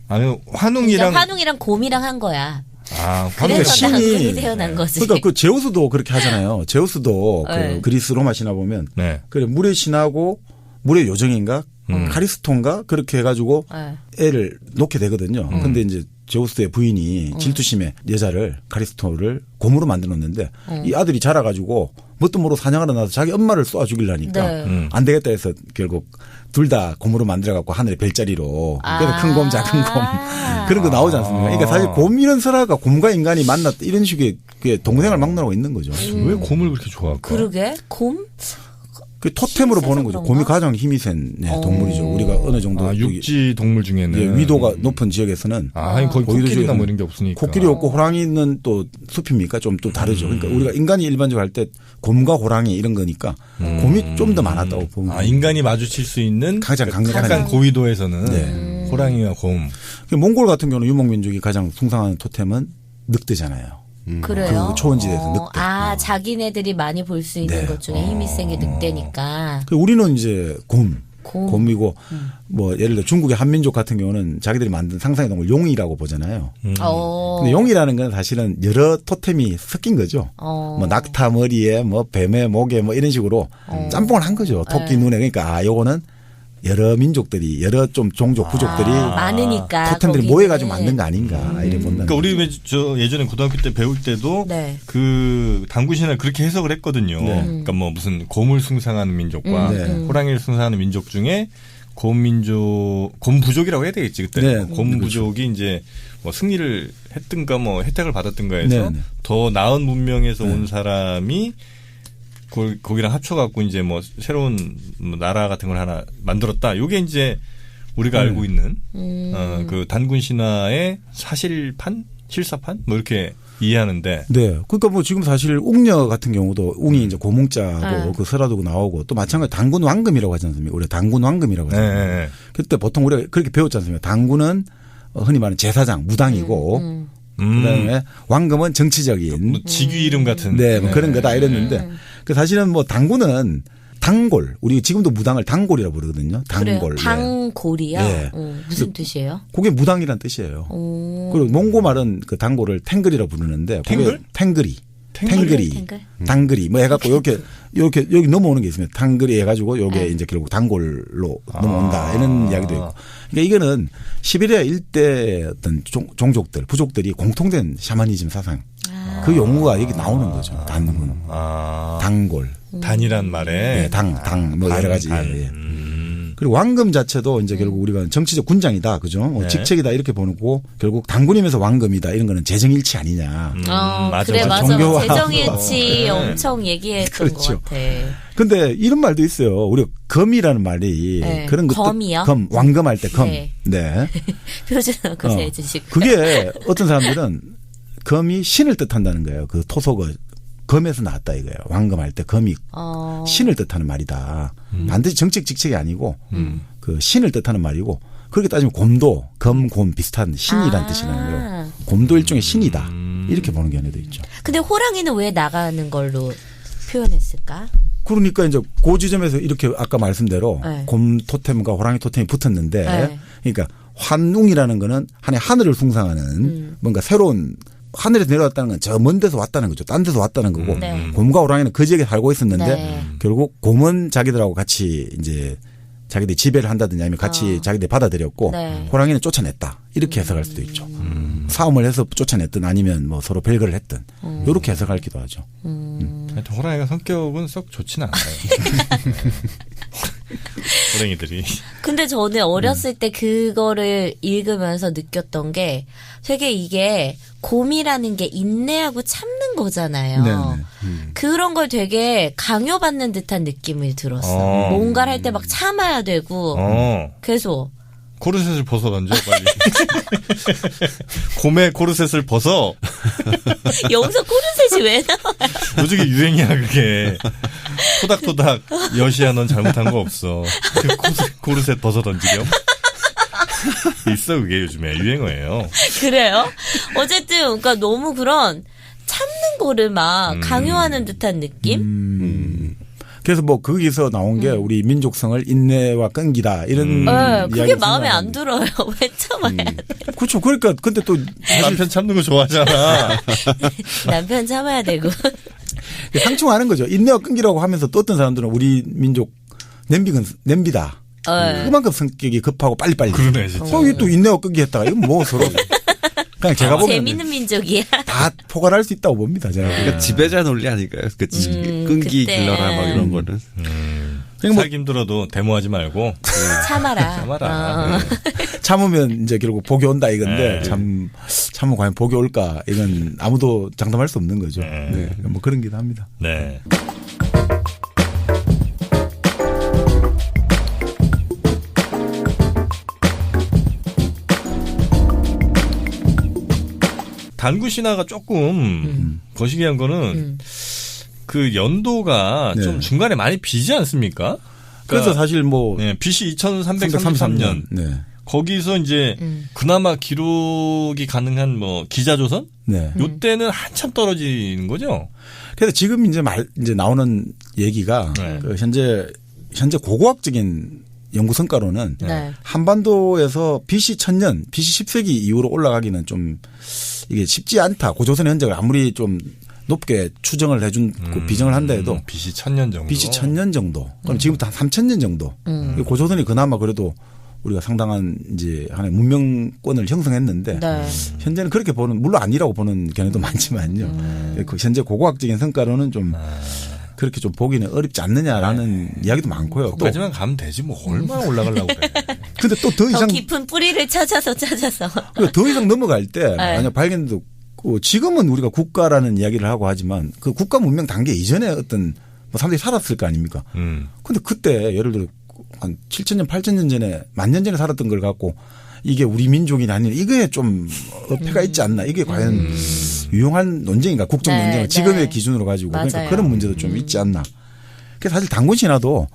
아니 그러니까 환웅이랑 환웅이랑 곰이랑 한 거야. 환웅이 그래서 신이- 단군이 태어난 거지. 그러니까 그 제우스도 그렇게 하잖아요. 제우스도 네. 그 그리스 로마 신화 보면 네. 그래 물의 신하고 물의 요정인가 카리스톤가 그렇게 해가지고 네. 애를 놓게 되거든요. 근데 이제 제우스의 부인이 질투심에 여자를 카리스토를 곰으로 만들어 놓는데 이 아들이 자라가지고 뭣도 모르고 사냥하러 나서 자기 엄마를 쏘아 죽이려니까 네. 안 되겠다 해서 결국 둘 다 곰으로 만들어갖고 하늘의 별자리로 그래서 큰 곰 작은 곰 그런 거 나오지 않습니까? 그러니까 사실 곰 이런 설화가 곰과 인간이 만났다 이런 식의 그게 동생을 막론하고 있는 거죠. 왜 곰을 그렇게 좋아할까? 그러게? 곰? 그 토템으로 힘이 보는 세서 거죠. 그런가? 곰이 가장 힘이 센 동물이죠. 우리가 어느 정도 여기 육지 동물 중에는 예, 위도가 높은 지역에서는 하긴 거기 고위도 코끼리나 지역에서는 뭐 이런 게 없으니까. 코끼리 없고 호랑이는 또 숲입니까? 좀 또 다르죠. 그러니까 우리가 인간이 일반적으로 할 때 곰과 호랑이 이런 거니까 곰이 좀 더 많았다고 보면 인간이 마주칠 수 있는 가장 강력한 약간 고위도에서는 네. 호랑이와 곰. 몽골 같은 경우는 유목민족이 가장 숭상하는 토템은 늑대잖아요. 그래요? 그 초원지대에서 늑대. 자기네들이 많이 볼 수 있는 네. 것 중에 힘이 센 게 늑대니까. 우리는 이제 곰. 곰이고 뭐 예를 들어 중국의 한민족 같은 경우는 자기들이 만든 상상의 동물 용이라고 보잖아요. 근데 용이라는 건 사실은 여러 토템이 섞인 거죠. 뭐 낙타 머리에 뭐 뱀의 목에 뭐 이런 식으로 짬뽕을 한 거죠. 토끼 눈에. 그러니까 요거는 여러 민족들이 여러 좀 종족 부족들이 많으니까. 토템들이 거기는. 모여가지고 만든 거 아닌가 이렇게 본다는 그러니까 우리 거죠. 저 예전에 고등학교 때 배울 때도 네. 그 당구신을 그렇게 해석을 했거든요. 네. 그러니까 뭐 무슨 곰을 숭상하는 민족과 네. 호랑이를 숭상하는 민족 중에 곰 부족이라고 해야 되겠지 그때. 네. 곰 부족이 이제 뭐 승리를 했든가 뭐 혜택을 받았든가 해서 네. 더 나은 문명에서 온 사람이 거기랑 합쳐갖고 이제 뭐 새로운 뭐 나라 같은 걸 하나 만들었다. 요게 이제 우리가 네. 알고 있는 그 단군 신화의 사실판, 실사판 뭐 이렇게 이해하는데. 네. 그러니까 뭐 지금 사실 웅녀 같은 경우도 웅이 이제 고뭉자고 그 설화두고 나오고 또 마찬가지 당군 왕금이라고 하지 않습니까? 우리가 당군 왕금이라고 하잖아요. 네. 그때 보통 우리가 그렇게 배웠지 않습니까? 당군은 흔히 말하는 제사장, 무당이고 그다음에 왕금은 정치적인 뭐 직위 이름 같은. 네, 뭐 그런 거다 이랬는데 그 사실은 뭐 당군은 단골. 우리 지금도 무당을 단골이라고 부르거든요. 단골. 그래요? 단골이요? 네. 무슨 뜻이에요? 그게 무당이란 뜻이에요. 그리고 몽고 말은 그 단골을 탱글이라고 부르는데 탱글? 탱글이. 탱글? 당글이 뭐 해갖고 이렇게 여기 넘어오는 게 있습니다. 당글이 해가지고 요게 이제 결국 단골로 넘어온다 이런 이야기도 있고. 그러니까 이거는 시베리아 일대 어떤 종족들 부족들이 공통된 샤머니즘 사상 그 용어가 여기 나오는 거죠. 단군, 단골, 단이란 말에 네, 당 뭐 여러 가지. 예. 그리고 왕금 자체도 이제 결국 우리가 정치적 군장이다, 그죠? 네. 직책이다 이렇게 보고 결국 당군이면서 왕금이다 이런 거는 재정일치 아니냐. 맞아. 그래 맞아. 종교와 재정일치 엄청 얘기했던 그렇죠. 것 같아. 근데 이런 말도 있어요. 우리가 검이라는 말이 네. 그런 것도 검이요? 검 왕금할 때 검. 네. 네. 표준어고 세주식. 그게 어떤 사람들은 검이 신을 뜻한다는 거예요. 그 토속어 검에서 나왔다 이거예요. 왕금할 때 검이 신을 뜻하는 말이다. 반드시 정책 직책이 아니고 그 신을 뜻하는 말이고 그렇게 따지면 곰도 검, 곰 비슷한 신이란 뜻이라는 거예요. 곰도 일종의 신이다. 이렇게 보는 견해도 있죠. 근데 호랑이는 왜 나가는 걸로 표현했을까? 그러니까 이제 그 지점에서 이렇게 아까 말씀대로 네. 곰 토템과 호랑이 토템이 붙었는데 네. 그러니까 환웅이라는 거는 하늘을 숭상하는 뭔가 새로운 하늘에서 내려왔다는 건 저 먼 데서 왔다는 거죠. 딴 데서 왔다는 거고 네. 곰과 호랑이는 그 지역에 살고 있었는데 네. 결국 곰은 자기들하고 같이 이제 자기들이 지배를 한다든지 아니면 같이 자기들이 받아들였고 네. 호랑이는 쫓아냈다. 이렇게 해석할 수도 있죠. 싸움을 해서 쫓아냈든 아니면 뭐 서로 별거를 했든 이렇게 해석하기도 하죠. 하여튼 호랑이가 성격은 썩 좋진 않아요. 호랑이들이. 근데 저는 어렸을 때 그거를 읽으면서 느꼈던 게 되게 이게 곰이라는 게 인내하고 참는 거잖아요. 네네. 그런 걸 되게 강요받는 듯한 느낌이 들었어. 뭔가를 할 때 막 참아야 되고 계속. 코르셋을 벗어 던져 빨리. 곰의 코르셋을 벗어. 여기서 코르셋이 왜 나와? 요즘에 유행이야 그게. 토닥토닥 여시야 넌 잘못한 거 없어. 그 코르셋 벗어 던지렴. 있어 그게 요즘에 유행어예요. 그래요? 어쨌든 그러니까 너무 그런 참는 거를 막 강요하는 듯한 느낌? 그래서 뭐 거기서 나온 게 우리 민족성을 인내와 끈기다 이런 그게 이야기가 마음에 안 생각나는데. 들어요. 왜 참아야 돼? 그렇죠. 그러니까 근데 또 남편 참는 거 좋아하잖아. 남편 참아야 되고. 상충하는 거죠. 인내와 끈기라고 하면서 또 어떤 사람들은 우리 민족 냄비다. 그만큼 성격이 급하고 빨리빨리. 그러네 진짜. 거기 또 인내와 끈기 했다가 이건 뭐 서로 그냥 제가 보면 재밌는 민족이야. 다 포괄할 수 있다고 봅니다. 제가. 그러니까 지배자 논리 아닐까요? 그 끈기 그때. 길러라 막 이런 거는. 뭐 살기 힘들어도 데모하지 말고 참아라. 참아라. 참으면 이제 결국 복이 온다 이건데 참으면 과연 복이 올까 이건 아무도 장담할 수 없는 거죠. 네. 뭐 그런 기도 합니다. 네. 단구 신화가 조금 거시기한 거는 그 연도가 좀 중간에 많이 비지 않습니까? 그래서 사실 뭐 네, BC 2333년 네. 거기서 이제 그나마 기록이 가능한 뭐 기자조선 네. 요때는 한참 떨어지는 거죠. 그래서 지금 이제 나오는 얘기가 네. 그 현재 고고학적인 연구 성과로는 네. 한반도에서 BC 1000년, BC 10세기 이후로 올라가기는 좀 이게 쉽지 않다. 고조선의 흔적을 아무리 좀 높게 추정을 해준 비정을 한다 해도 BC 1000년 정도. BC 1000년 정도. 그럼 지금부터 한 3000년 정도. 고조선이 그나마 그래도 우리가 상당한 이제 하나의 문명권을 형성했는데 네. 현재는 그렇게 보는 물론 아니라고 보는 견해도 많지만요. 그 현재 고고학적인 성과로는 좀 그렇게 좀 보기는 어렵지 않느냐라는 이야기도 많고요. 또 거기까지만 가면 되지 뭐 얼마나 올라가려고 그래. 근데 또 더 더 이상 깊은 뿌리를 찾아서. 더 이상 넘어갈 때 만약 발견도 지금은 우리가 국가라는 이야기를 하고 하지만 그 국가 문명 단계 이전에 어떤 뭐 사람들이 살았을 거 아닙니까? 근데 그때 예를 들어 한 7,000년, 8,000년 전에 10,000년 전에 살았던 걸 갖고 이게 우리 민족이 아니라 이거에 좀 어폐가 있지 않나. 이게 과연 유용한 논쟁인가 국정 네, 논쟁을 지금의 네. 기준으로 가지고 그러니까 맞아요. 그런 문제도 좀 있지 않나. 그래서 사실 단군 신화도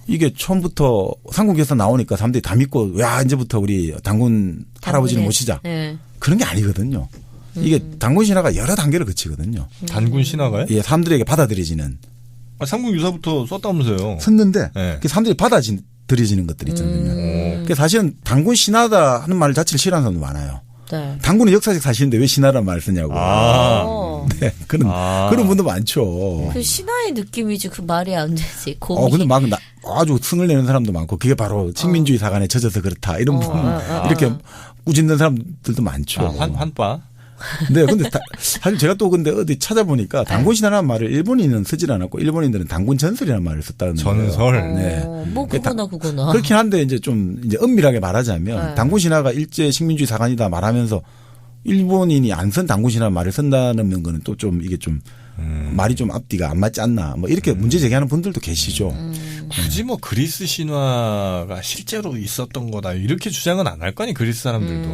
이게 처음부터 삼국에서 나오니까 사람들이 다 믿고 야 이제부터 우리 단군 할아버지를 모시자. 네. 그런 게 아니거든요. 이게 단군 신화가 여러 단계를 거치거든요. 단군 신화가요? 예, 사람들에게 받아들여지는 삼국 유사부터 썼다면서요. 썼는데 네. 그 사람들이 받아들여지는 것들이 있잖아요. 그래서 사실은 단군 신화다 하는 말 자체를 싫어하는 사람도 많아요. 네. 단군은 역사적 사실인데 왜 신화라는 말을 쓰냐고. 네, 그런 분도 많죠. 그 신화의 느낌이지 그 말이 안 되지. 근데 막 아주 승을 내는 사람도 많고 그게 바로 식민주의 사관에 젖어서 그렇다 이런 분 이렇게 꾸짖는 사람들도 많죠. 환빠. 네, 근데 사실 제가 또 근데 어디 찾아보니까 단군 신화라는 말을 일본인은 쓰질 않았고 일본인들은 단군 전설이라는 말을 썼다는 거예요. 전설. 네. 뭐 그거나. 그렇긴 한데 이제 좀 이제 엄밀하게 말하자면 단군 신화가 일제 식민주의 사관이다 말하면서 일본인이 안 쓴 단군 신화 말을 쓴다는 거는 또 좀 이게 좀 말이 좀 앞뒤가 안 맞지 않나 뭐 이렇게 문제 제기하는 분들도 계시죠. 굳이 뭐 그리스 신화가 실제로 있었던 거다 이렇게 주장은 안 할 거 아니 그리스 사람들도.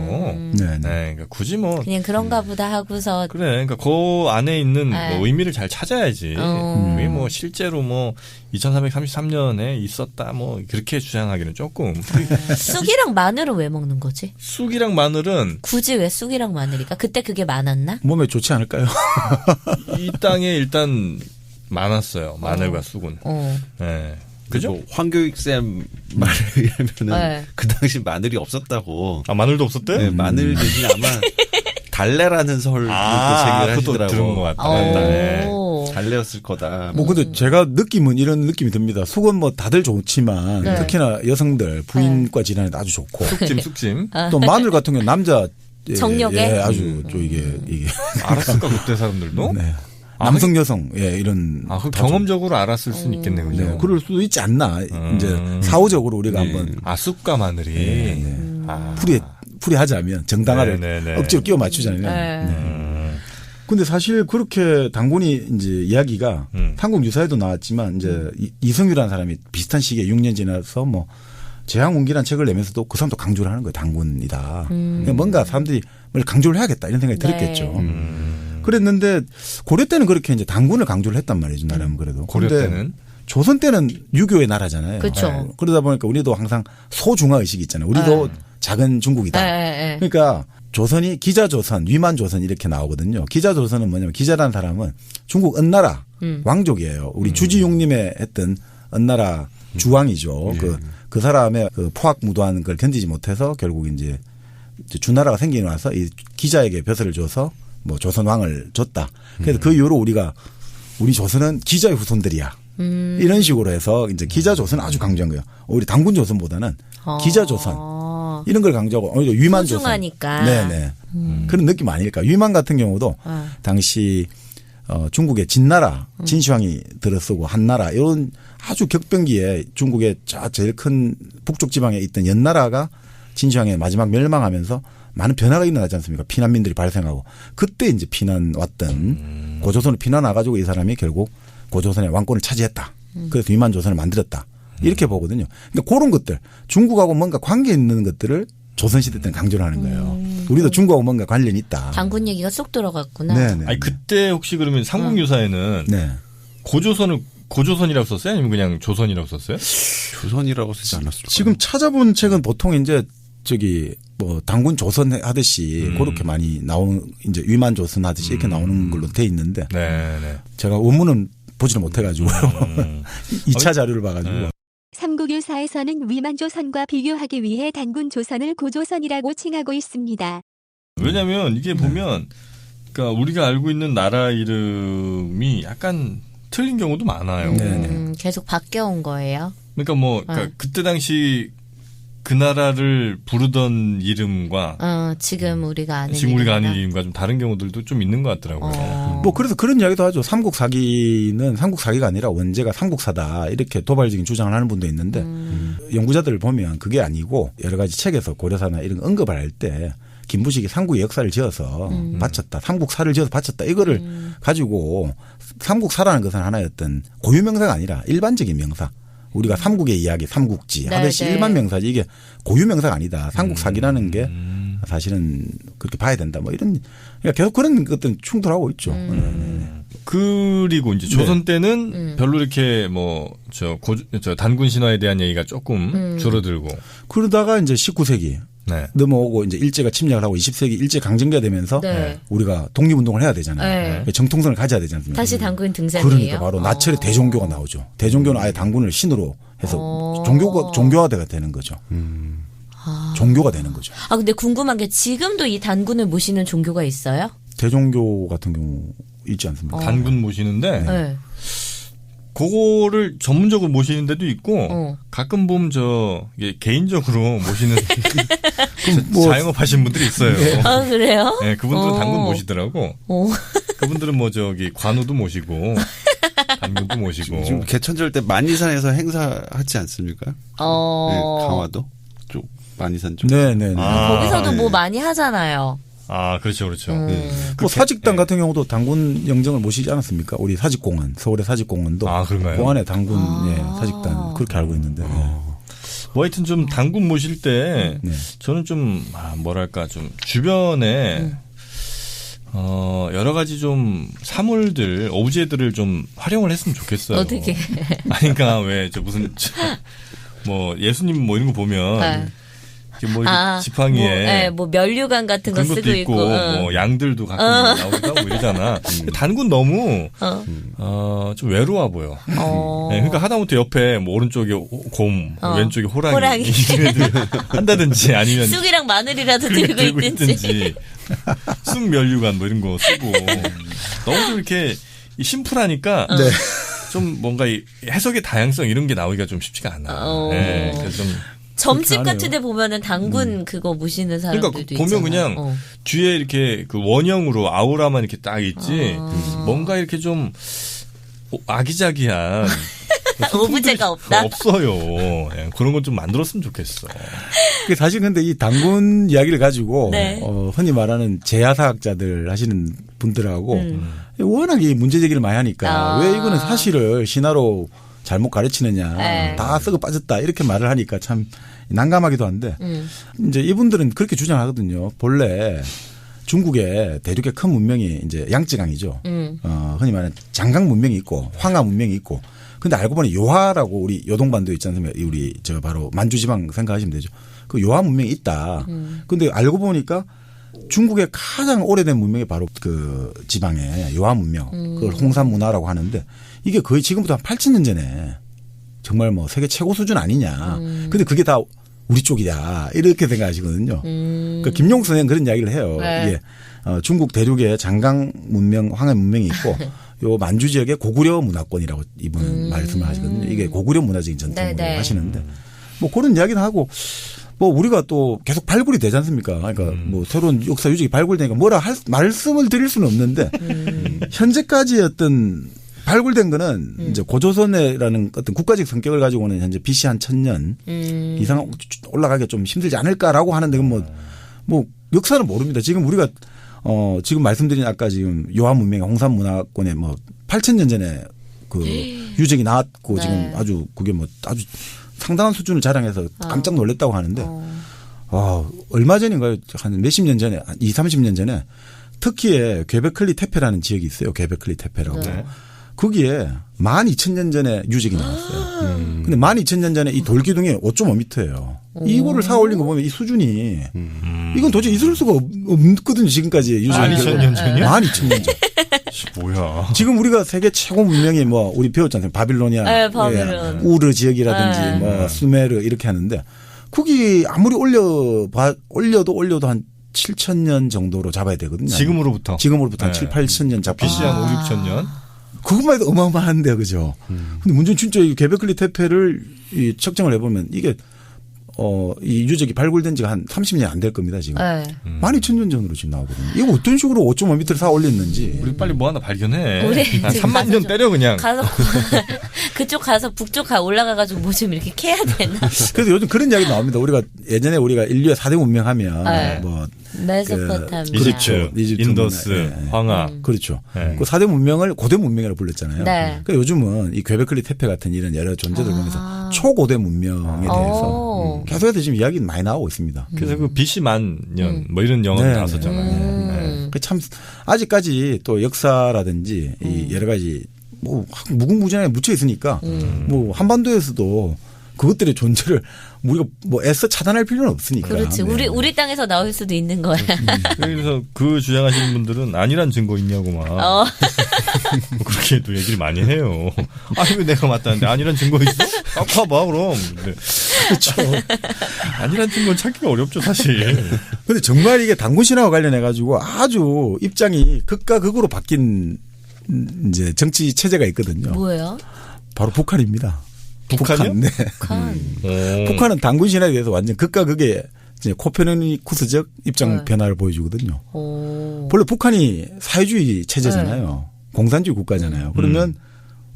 네. 그러니까 굳이 뭐 그냥 그런가 보다 하고서 그래. 그러니까 그 안에 있는 뭐 의미를 잘 찾아야지. 그게 뭐 실제로 뭐 2333년에 있었다 뭐 그렇게 주장하기는 조금. 쑥이랑 마늘은 왜 먹는 거지? 쑥이랑 마늘은 굳이 왜 쑥이랑 마늘일까? 그때 그게 많았나? 몸에 좋지 않을까요? 이 땅에 일단 많았어요. 마늘과 쑥은. 네. 그죠? 뭐 황교익 쌤 말에 의하면은 네. 그 당시 마늘이 없었다고. 아 마늘도 없었대? 네, 마늘 대신 아마 달래라는 설을 또 제기를 그것도 하시더라고. 들은 것 같다. 네. 달래였을 거다. 뭐 근데 제가 느낌은 이런 느낌이 듭니다. 쑥은 뭐 다들 좋지만 네. 특히나 여성들 부인과 질환에도 아주 좋고 쑥짐. 또 마늘 같은 경우 남자 정력에? 예, 아주 또 이게 알았을까 그때 사람들도? 네. 남성 여성 이런 그 경험적으로 알았을 수는 있겠네요. 그죠? 네, 그럴 수도 있지 않나. 이제 사후적으로 우리가 한번 쑥과 마늘이 풀이하자면 정당화를 네. 억지로 끼워 맞추자면. 네. 근데 사실 그렇게 단군이 이제 이야기가 삼국 유사에도 나왔지만 이제 이승유라는 사람이 비슷한 시기에 6년 지나서 뭐 재앙운기라는 책을 내면서도 그 사람도 강조를 하는 거예요. 단군이다. 그러니까 뭔가 사람들이 뭘 강조를 해야겠다 이런 생각이 들었겠죠. 그랬는데 고려 때는 그렇게 이제 단군을 강조를 했단 말이죠. 나름 그래도. 고려 때는 조선 때는 유교의 나라잖아요. 그렇죠. 네. 그러다 보니까 우리도 항상 소중화 의식이 있잖아요. 우리도 작은 중국이다. 그러니까 조선이 기자조선, 위만조선 이렇게 나오거든요. 기자조선은 뭐냐면 기자라는 사람은 중국 은나라 왕족이에요. 우리 주지용님의 했던 은나라 주왕이죠. 그 사람의 그 포악무도한 걸 견디지 못해서 결국 이제 주나라가 생기고 나서 이 기자에게 벼슬을 줘서 뭐 조선 왕을 줬다. 그래서 그 이후로 우리 조선은 기자의 후손들이야. 이런 식으로 해서 이제 기자 조선을 아주 강조한 거예요. 우리 단군 조선보다는 기자 조선 이런 걸 강조하고 위만 조선. 소중하니까. 네네. 그런 느낌 아닐까. 위만 같은 경우도 당시 중국의 진나라 진시황이 들어서고 한나라 이런 아주 격변기에 중국의 제일 큰 북쪽 지방에 있던 연나라가 진시황의 마지막 멸망하면서 많은 변화가 일어나지 않습니까? 피난민들이 발생하고 그때 이제 피난 왔던 고조선을 피난 와가지고 이 사람이 결국 고조선의 왕권을 차지했다. 그래서 위만조선을 만들었다. 이렇게 보거든요. 그러니까 그런 것들 중국하고 뭔가 관계 있는 것들을 조선시대 때는 강조를 하는 거예요. 우리도 중국하고 뭔가 관련이 있다. 단군 얘기가 쏙 들어갔구나. 네네. 아니 그때 혹시 그러면 삼국유사에는 네. 고조선이라고 썼어요? 아니면 그냥 조선이라고 썼어요? 조선이라고 쓰지 않았을까요? 지금 찾아본 책은 보통 이제 뭐 단군 조선 하듯이 그렇게 많이 나오는 이제 위만 조선 하듯이 이렇게 나오는 걸로 돼 있는데 네. 제가 원문은 보지를 못해가지고 2차 자료를 봐가지고 삼국유사에서는 위만조선과 비교하기 위해 단군 조선을 고조선이라고 칭하고 있습니다. 왜냐하면 이게 보면 그러니까 우리가 알고 있는 나라 이름이 약간 틀린 경우도 많아요. 계속 바뀌어온 거예요. 그러니까 뭐 그때 당시 그 나라를 부르던 이름과 지금 우리가 아는 이름과 좀 다른 경우들도 좀 있는 것 같더라고요. 뭐 그래서 그런 이야기도 하죠. 삼국 사기는 삼국 사기가 아니라 원제가 삼국사다 이렇게 도발적인 주장을 하는 분도 있는데 연구자들을 보면 그게 아니고 여러 가지 책에서 고려사나 이런 거 언급을 할 때 김부식이 삼국의 역사를 지어서 바쳤다. 삼국사를 지어서 바쳤다. 이거를 가지고 삼국사라는 것은 하나의 어떤 고유명사가 아니라 일반적인 명사. 우리가 삼국의 이야기, 삼국지 하듯이 일반 명사지 이게 고유 명사가 아니다. 삼국 사기라는 게 사실은 그렇게 봐야 된다. 뭐 이런 그러니까 계속 그런 것들은 충돌하고 있죠. 그리고 이제 조선 때는 별로 이렇게 뭐 저 단군 신화에 대한 얘기가 조금 줄어들고 그러다가 이제 19세기 네. 넘어오고 이제 일제가 침략을 하고 20세기 일제 강점기가 되면서 네. 우리가 독립운동을 해야 되잖아요. 네. 정통성을 가져야 되지 않습니까? 다시 단군 등장이에요. 그러니까 바로 나철의 대종교가 나오죠. 대종교는 아예 단군을 신으로 해서 종교화가 되는 거죠. 종교가 되는 거죠. 아 근데 궁금한 게 지금도 이 단군을 모시는 종교가 있어요? 대종교 같은 경우 있지 않습니까? 단군 모시는데 네. 그거를 전문적으로 모시는 데도 있고 가끔 보면 이게 개인적으로 모시는 뭐 자영업 하신 분들이 있어요. 아 그래요? 네, 그분들은 단군 모시더라고. 오. 그분들은 뭐 관우도 모시고 단군도 모시고. 지금 개천절 때 만이산에서 행사하지 않습니까? 네, 강화도 쪽 만이산 쪽. 네네. 거기서도 뭐 많이 하잖아요. 아, 그렇죠, 그렇죠. 뭐 사직당 같은 경우도 단군 영정을 모시지 않았습니까? 우리 사직공원, 서울의 사직공원도 그런가요? 그 안에 단군 사직단 그렇게 알고 있는데. 뭐 하여튼 좀 단군 모실 때 저는 좀 뭐랄까 좀 주변에 여러 가지 좀 사물들, 오브제들을 좀 활용을 했으면 좋겠어요. 어떻게? 그러니까 왜 뭐 예수님 뭐 이런 거 보면 뭐 지팡이에 뭐 면류관 같은 거 그런 쓰고 것도 있고 뭐 양들도 가끔 나오기도 하고 이러잖아. 단군 너무 좀 외로워 보여. 네, 그러니까 하다못해 옆에 뭐 오른쪽에 곰, 왼쪽에 호랑이 한다든지 아니면 쑥이랑 마늘이라도 들고 있든지. 쑥 면류관 뭐 이런 거 쓰고 너무 좀 이렇게 심플하니까 좀 뭔가 이 해석의 다양성 이런 게 나오기가 좀 쉽지가 않아. 네, 그래서 좀 점집 같은 데 보면은 단군 그거 모시는 사람들도 그러니까 있잖아. 보면 그냥 뒤에 이렇게 그 원형으로 아우라만 이렇게 딱 있지 뭔가 이렇게 좀 아기자기한 오브제가 없다. 없어요. 예, 그런 건 좀 만들었으면 좋겠어. 사실 근데 이 단군 이야기를 가지고 네. 흔히 말하는 제야사학자들 하시는 분들하고 워낙 이 문제 제기를 많이 하니까 왜 이거는 사실을 신화로 잘못 가르치느냐, 다 썩어 빠졌다 이렇게 말을 하니까 참 난감하기도 한데 이제 이분들은 그렇게 주장하거든요. 본래 중국의 대륙의 큰 문명이 이제 양쯔강이죠. 흔히 말하는 장강 문명이 있고 황하 문명이 있고. 근데 알고 보니 요하라고 우리 요동반도 있지 않습니까? 우리 바로 만주지방 생각하시면 되죠. 그 요하 문명이 있다. 근데 알고 보니까 중국의 가장 오래된 문명이 바로 그 지방의 요하 문명. 그걸 홍산 문화라고 하는데 이게 거의 지금부터 한 8,000년 전에 정말 뭐 세계 최고 수준 아니냐. 근데 그게 다 우리 쪽이야. 이렇게 생각하시거든요. 그러니까 김용수 선생은 그런 이야기를 해요. 이게 중국 대륙에 장강 문명, 황해 문명이 있고 요 만주 지역의 고구려 문화권이라고 이분은 말씀을 하시거든요. 이게 고구려 문화적인 전통으로 하시는데 뭐 그런 이야기는 하고 뭐 우리가 또 계속 발굴이 되지 않습니까? 그러니까 뭐 새로운 역사 유적이 발굴되니까 뭐라 말씀을 드릴 수는 없는데 현재까지 어떤 발굴된 거는 이제 고조선이라는 어떤 국가적 성격을 가지고는 현재 BC 한 1000년 이상 올라가기가 좀 힘들지 않을까라고 하는데 뭐 역사는 모릅니다. 지금 우리가 지금 말씀드린 아까 지금 요하 문명의 홍산 문화권에 뭐 8,000년 전에 그 유적이 나왔고 지금 아주 그게 뭐 아주 상당한 수준을 자랑해서 깜짝 놀랐다고 하는데 얼마 전인가요? 한 몇십 년 전에 한 20, 30년 전에 터키에 괴베클리 테페라는 지역이 있어요. 괴베클리 테페라고. 거기에 12,000년 전에 유적이 나왔어요. 근데 12,000년 전에 이 돌기둥이 5.5m예요. 이거를 쌓아 올린 거 보면 이 수준이 이건 도저히 있을 수가 없거든요. 지금까지 유적이. 12,000년 전이요? 12,000년 전. 뭐야. 지금 우리가 세계 최고 문명이 뭐 우리 배웠잖아요. 바빌로니아, 네, 바빌론. 우르 지역이라든지 뭐 수메르 이렇게 하는데 거기 아무리 올려도 한 7,000년 정도로 잡아야 되거든요. 지금으로부터 한 7, 8,000년 잡고. BC 한 5, 6,000년. 그것만 해도 어마어마한데 그죠. 근데 문제는 진짜 이 괴베클리 테페를 측정을 해보면 이게 이 유적이 발굴된 지가 한 30년 안 될 겁니다, 지금. 12,000년 전으로 지금 나오거든요. 이거 어떤 식으로 5.5m를 쌓아 올렸는지. 우리 빨리 뭐 하나 발견해. 우리 한 3만 년 때려 그냥. 가서 그쪽 가서 북쪽 올라가가지고 뭐 좀 이렇게 캐야 되나. 그래서 요즘 그런 이야기 나옵니다. 예전에 우리가 인류의 4대 문명 하면 뭐 메소포타미아, 그렇죠. 이집트, 인더스, 황하. 그렇죠. 그 4대 문명을 고대 문명이라고 불렀잖아요. 네. 그러니까 요즘은 이 괴베클리 테페 같은 이런 여러 존재들 보면서 초고대 문명에 대해서 계속해서 지금 이야기는 많이 나오고 있습니다. 그래서 그 BC 만년 뭐 이런 영화도 네, 나왔었잖아요. 그 참 아직까지 또 역사라든지 이 여러 가지 뭐 무궁무진하게 묻혀 있으니까 뭐 한반도에서도 그것들의 존재를 우리가 뭐 애써 차단할 필요는 없으니까. 그렇지. 네. 우리 땅에서 나올 수도 있는 거야. 그래서 그 주장하시는 분들은 아니란 증거 있냐고 막 그렇게 또 얘기를 많이 해요. 아니 왜 내가 맞다는데 아니란 증거 있어? 봐봐 그럼. 그렇죠. 아니란 증거 찾기가 어렵죠 사실. 근데 정말 이게 당군 신화와 관련해 가지고 아주 입장이 극과 극으로 바뀐 이제 정치 체제가 있거든요. 뭐예요? 바로 북한입니다. 북한이요? 네. 북한. 북한은 당군 신화에 대해서 완전 극과 극의 이제 코페르니쿠스적 입장 변화를 보여주거든요. 오. 원래 북한이 사회주의 체제잖아요. 공산주의 국가잖아요. 그러면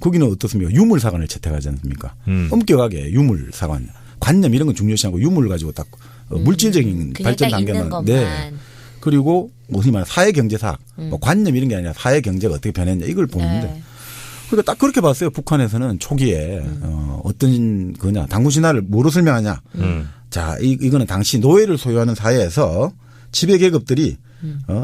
거기는 어떻습니까? 유물사관을 채택하지 않습니까? 엄격하게 유물사관. 관념 이런 건 중요시 하고 유물을 가지고 딱 물질적인 발전 단계만. 네. 그리고 무슨 말 사회경제사 뭐 관념 이런 게 아니라 사회경제가 어떻게 변했냐 이걸 보는데 네. 그러니까 딱 그렇게 봤어요. 북한에서는 초기에 어떤 거냐 당군 신화를 뭐로 설명하냐. 자 이거는 당시 노예를 소유하는 사회에서 지배 계급들이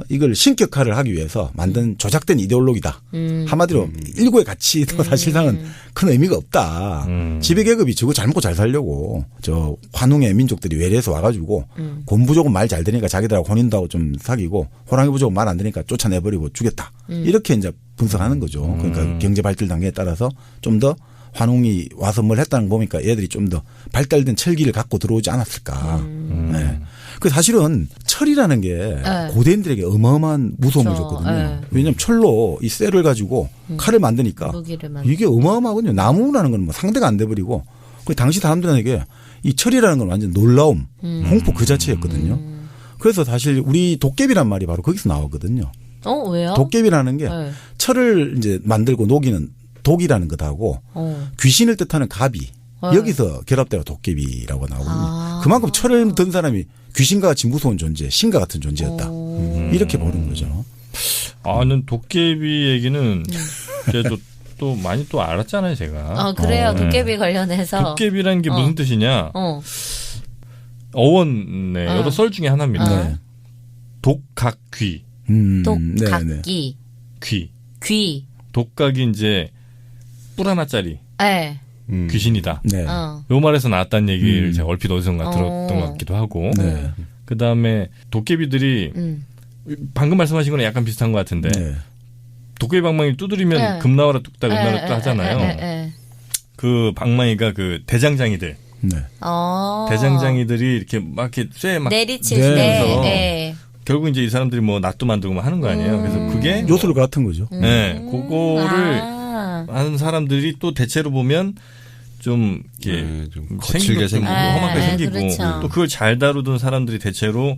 이걸 신격화를 하기 위해서 만든 조작된 이데올로기다. 한마디로 일고의 가치도 사실상은 큰 의미가 없다. 지배 계급이 저거 잘 먹고 잘 살려고 저 환웅의 민족들이 외래에서 와가지고 곰 부족은 말 잘 들으니까 자기들하고 혼인다고 좀 사귀고 호랑이 부족은 말 안 들으니까 쫓아내버리고 죽였다. 이렇게 이제 분석하는 거죠. 그러니까 경제 발달 단계에 따라서 좀 더 환웅이 와서 뭘 했다는 거 보니까 얘들이 좀 더 발달된 철기를 갖고 들어오지 않았을까. 네. 그 사실은 철이라는 게 고대인들에게 어마어마한 무서움을 줬거든요. 왜냐하면 철로 이 쇠를 가지고 칼을 만드니까 이게 어마어마하거든요. 나무라는 건 뭐 상대가 안 돼버리고 그 당시 사람들에게 이 철이라는 건 완전 놀라움, 공포 그 자체였거든요. 그래서 사실 우리 도깨비란 말이 바로 거기서 나오거든요. 왜요? 도깨비라는 게 철을 이제 만들고 녹이는 독이라는 것하고 귀신을 뜻하는 가비. 여기서 결합되어 도깨비라고 나오거든요. 그만큼 철을 든 사람이 귀신과 같이 무서운 존재, 신과 같은 존재였다. 이렇게 보는 거죠. 는 도깨비 얘기는 그래도 또 많이 또 알았잖아요, 제가. 그래요. 도깨비 관련해서. 도깨비라는 게 무슨 뜻이냐? 어원의 여러 썰 중에 하나입니다. 독각귀. 독각귀. 귀. 독각이 이제 뿔 하나짜리. 네. 귀신이다. 네. 요 말에서 나왔다는 얘기를 제가 얼핏 어디선가 들었던 것 같기도 하고. 네. 그 다음에 도깨비들이 방금 말씀하신 거랑 약간 비슷한 것 같은데 도깨비 방망이 두드리면 금 나와라 뚝딱 금 나와라 뚝딱 하잖아요. 그 방망이가 그 대장장이들. 네. 대장장이들이 이렇게 막 이렇게 쇠 막 내리칠 때. 결국 이제 이 사람들이 뭐 낫도 만들고 막 하는 거 아니에요. 그래서 그게 요술 같은 거죠. 네, 그거를 하는 사람들이 또 대체로 보면 좀 이렇게 좀 거칠게 생기고 험하게 생기고 그렇죠. 또 그걸 잘 다루던 사람들이 대체로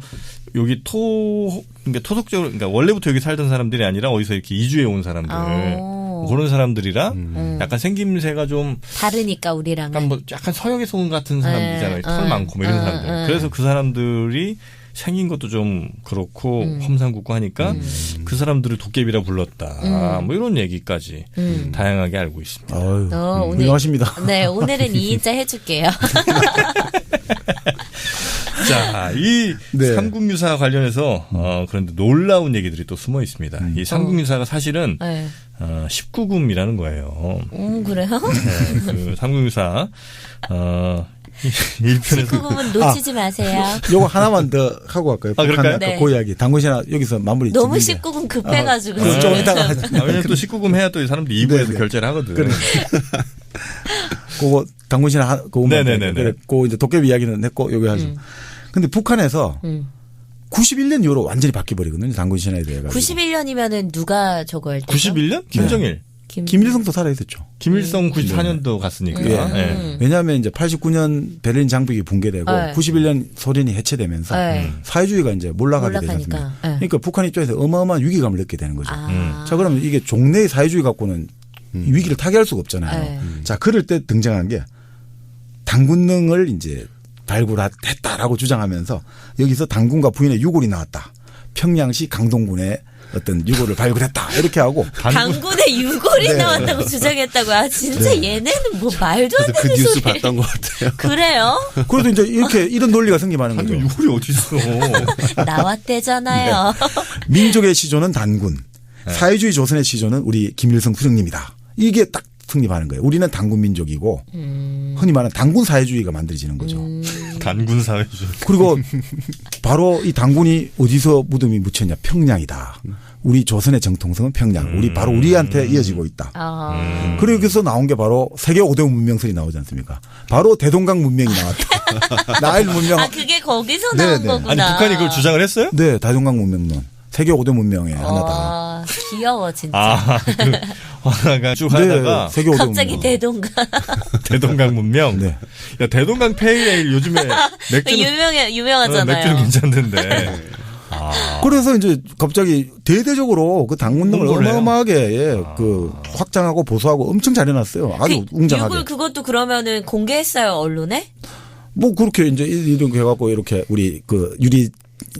여기 그러니까 토속적으로 그러니까 원래부터 여기 살던 사람들이 아니라 어디서 이렇게 이주해 온 사람들 그런 사람들이라 약간 생김새가 좀 다르니까 우리랑은 약간 뭐 약간 서역에서 온 같은 사람들이잖아요. 털 많고 뭐 이런 사람들. 그래서 그 사람들이 생긴 것도 좀 그렇고 험상궂고 하니까 그 사람들을 도깨비라 불렀다. 뭐 이런 얘기까지 다양하게 알고 있습니다. 훌륭하십니다. 네, 오늘은 2인자 해줄게요. 자, 이 삼국유사 관련해서 그런데 놀라운 얘기들이 또 숨어 있습니다. 이 삼국유사가 사실은 19금이라는 거예요. 그래요? 네, 그 삼국유사 1편에서 19금은 놓치지 마세요. 요거 하나만 더 하고 갈까요? 그럴까요? 네. 그 이야기. 당구시나 여기서 마무리. 너무 19금 급해가지고. 좀 이따가 왜냐면 또 19금 해야 또 이 사람들이 2부에서 결제를 하거든. 그래. 그거 당구시나 그거 네네네. 그래. 그 이제 도깨비 이야기는 했고 여기 하죠. 근데 북한에서 91년 이후로 완전히 바뀌어 버리거든요. 당군 신화에 대해 가지고. 91년이면은 누가 저거 할 때죠? 91년? 김정일. 김일성도 살아 있었죠. 김일성 94년도 갔으니까. 네. 왜냐하면 이제 89년 베를린 장벽이 붕괴되고 91년 소련이 해체되면서 사회주의가 이제 몰락하게 되지 않습니까? 그러니까 북한 입장에서 어마어마한 위기감을 느끼게 되는 거죠. 자, 그러면 이게 종래의 사회주의 갖고는 위기를 타개할 수가 없잖아요. 자, 그럴 때 등장한 게 당군능을 이제 발굴했다라고 주장하면서 여기서 당군과 부인의 유골이 나왔다. 평양시 강동군의 어떤 유골을 발굴했다 이렇게 하고 단군의 유골이 네. 나왔다고 주장했다고. 아 진짜 얘네는 뭐 말도 안 그 되는 뉴스 소리. 봤던 것 같아요. 그래요? 그래도 이제 이런 논리가 생기는 거죠. 단군 유골이 어디 있어? 나왔대잖아요. 민족의 시조는 단군, 사회주의 조선의 시조는 우리 김일성 수령님이다. 이게 딱 성립하는 거예요. 우리는 단군 민족이고 흔히 말하는 단군 사회주의가 만들어지는 거죠. 단군 사회주의. 그리고 바로 이 단군이 어디서 무덤이 묻혔냐? 평양이다. 우리 조선의 정통성은 평양. 우리 바로 우리한테 이어지고 있다. 아. 그리고 여기서 나온 게 바로 세계 5대 문명설이 나오지 않습니까? 바로 대동강 문명이 나왔다. 나일 문명. 아 그게 거기서 네, 나온 네. 거구나. 아니 북한이 그걸 주장을 했어요? 네, 대동강 문명론. 세계 5대 문명의 하나다. 와, 귀여워 진짜. 아, 그 하나가 쭉 하다가 네, 세계 5대 갑자기 문명. 대동강. 대동강 문명. 네. 야 대동강 페이에일 요즘에 맥주는 유명하잖아요. 맥주는 괜찮던데. 아, 그래서 이제 갑자기 대대적으로 그 당군능을 홍보를 해요? 어마어마하게 그 확장하고 보수하고 엄청 잘해놨어요. 아주 웅장하게. 유골 그것도 그러면은 공개했어요 언론에? 뭐 그렇게 이제 이렇게 해갖고 이렇게 우리 그 유리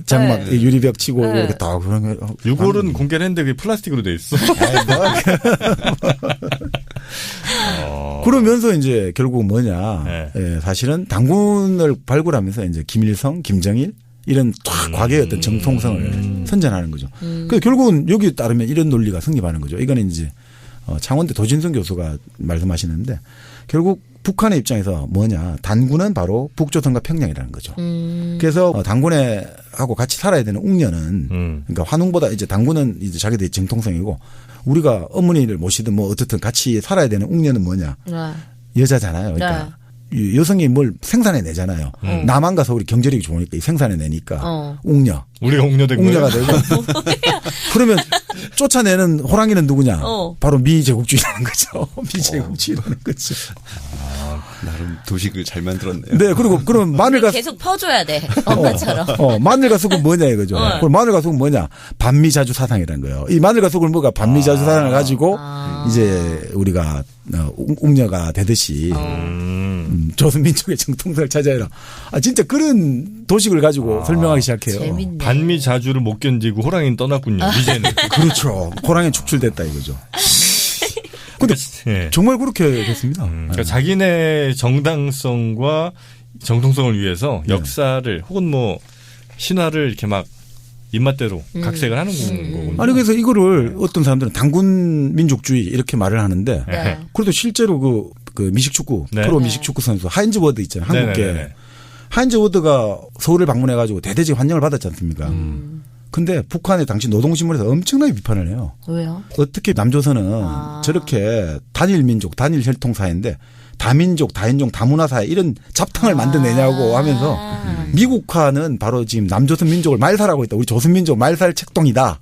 장막 네. 유리벽 치고 네. 이렇게 다 그런 거. 유골은 공개를 했는데 그게 플라스틱으로 돼 있어. 그러면서 이제 결국 뭐냐. 네. 예, 사실은 당군을 발굴하면서 이제 김일성, 김정일 이런 쫙 과거의 어떤 정통성을 선전하는 거죠. 그래서 결국은 여기에 따르면 이런 논리가 성립하는 거죠. 이거는 이제 창원대 도진성 교수가 말씀하시는데 결국 북한의 입장에서 뭐냐. 단군은 바로 북조선과 평양이라는 거죠. 그래서 단군에 하고 같이 살아야 되는 웅녀는 그러니까 환웅보다 이제 단군은 이제 자기들의 정통성이고 우리가 어머니를 모시든 뭐 어떻든 같이 살아야 되는 웅녀는 뭐냐. 네. 여자잖아요. 그러니까 이 여성이 뭘 생산해 내잖아요. 남한 가서 우리 경제력이 좋으니까 생산해 내니까 웅녀. 우리가 웅녀된 거예요. 웅녀가 되고. 그러면 쫓아내는 호랑이는 누구냐? 바로 미제국주의라는 거죠. 미제국주의라는 거죠. 나름 도식을 잘 만들었네요. 네, 그리고 그럼 마늘과 계속 퍼줘야 돼 엄마처럼. 마늘과 쑥은 뭐냐 이거죠. 그럼 마늘과 쑥은 뭐냐? 반미자주 사상이라는 거예요. 이 마늘과 쑥을 뭐가 반미자주 사상을 가지고 이제 우리가 웅녀가 되듯이 조선민족의 정통성을 찾아야 아 진짜 그런 도식을 가지고 설명하기 시작해요. 재밌네. 반미 자주를 못 견디고 호랑이는 떠났군요. 이제는. 그렇죠. 호랑이 축출됐다 이거죠. 근데 예. 정말 그렇게 됐습니다. 그러니까 자기네 정당성과 정통성을 위해서 역사를 혹은 뭐 신화를 이렇게 막 입맛대로 각색을 하는 거군요. 아니 그래서 이거를 어떤 사람들은 당군 민족주의 이렇게 말을 하는데 네. 그래도 실제로 그 미식축구 네. 프로 미식축구 선수 하인즈 워드 있잖아요. 한국계 네네네. 하인즈 워드가 서울을 방문해 가지고 대대적 환영을 받았지 않습니까? 근데 북한의 당시 노동신문에서 엄청나게 비판을 해요. 왜요? 어떻게 남조선은 저렇게 단일 민족, 단일 혈통 사회인데 다민족, 다인종, 다문화 사회 이런 잡탕을 만들어내냐고 하면서 미국화는 바로 지금 남조선 민족을 말살하고 있다. 우리 조선 민족 말살 책동이다.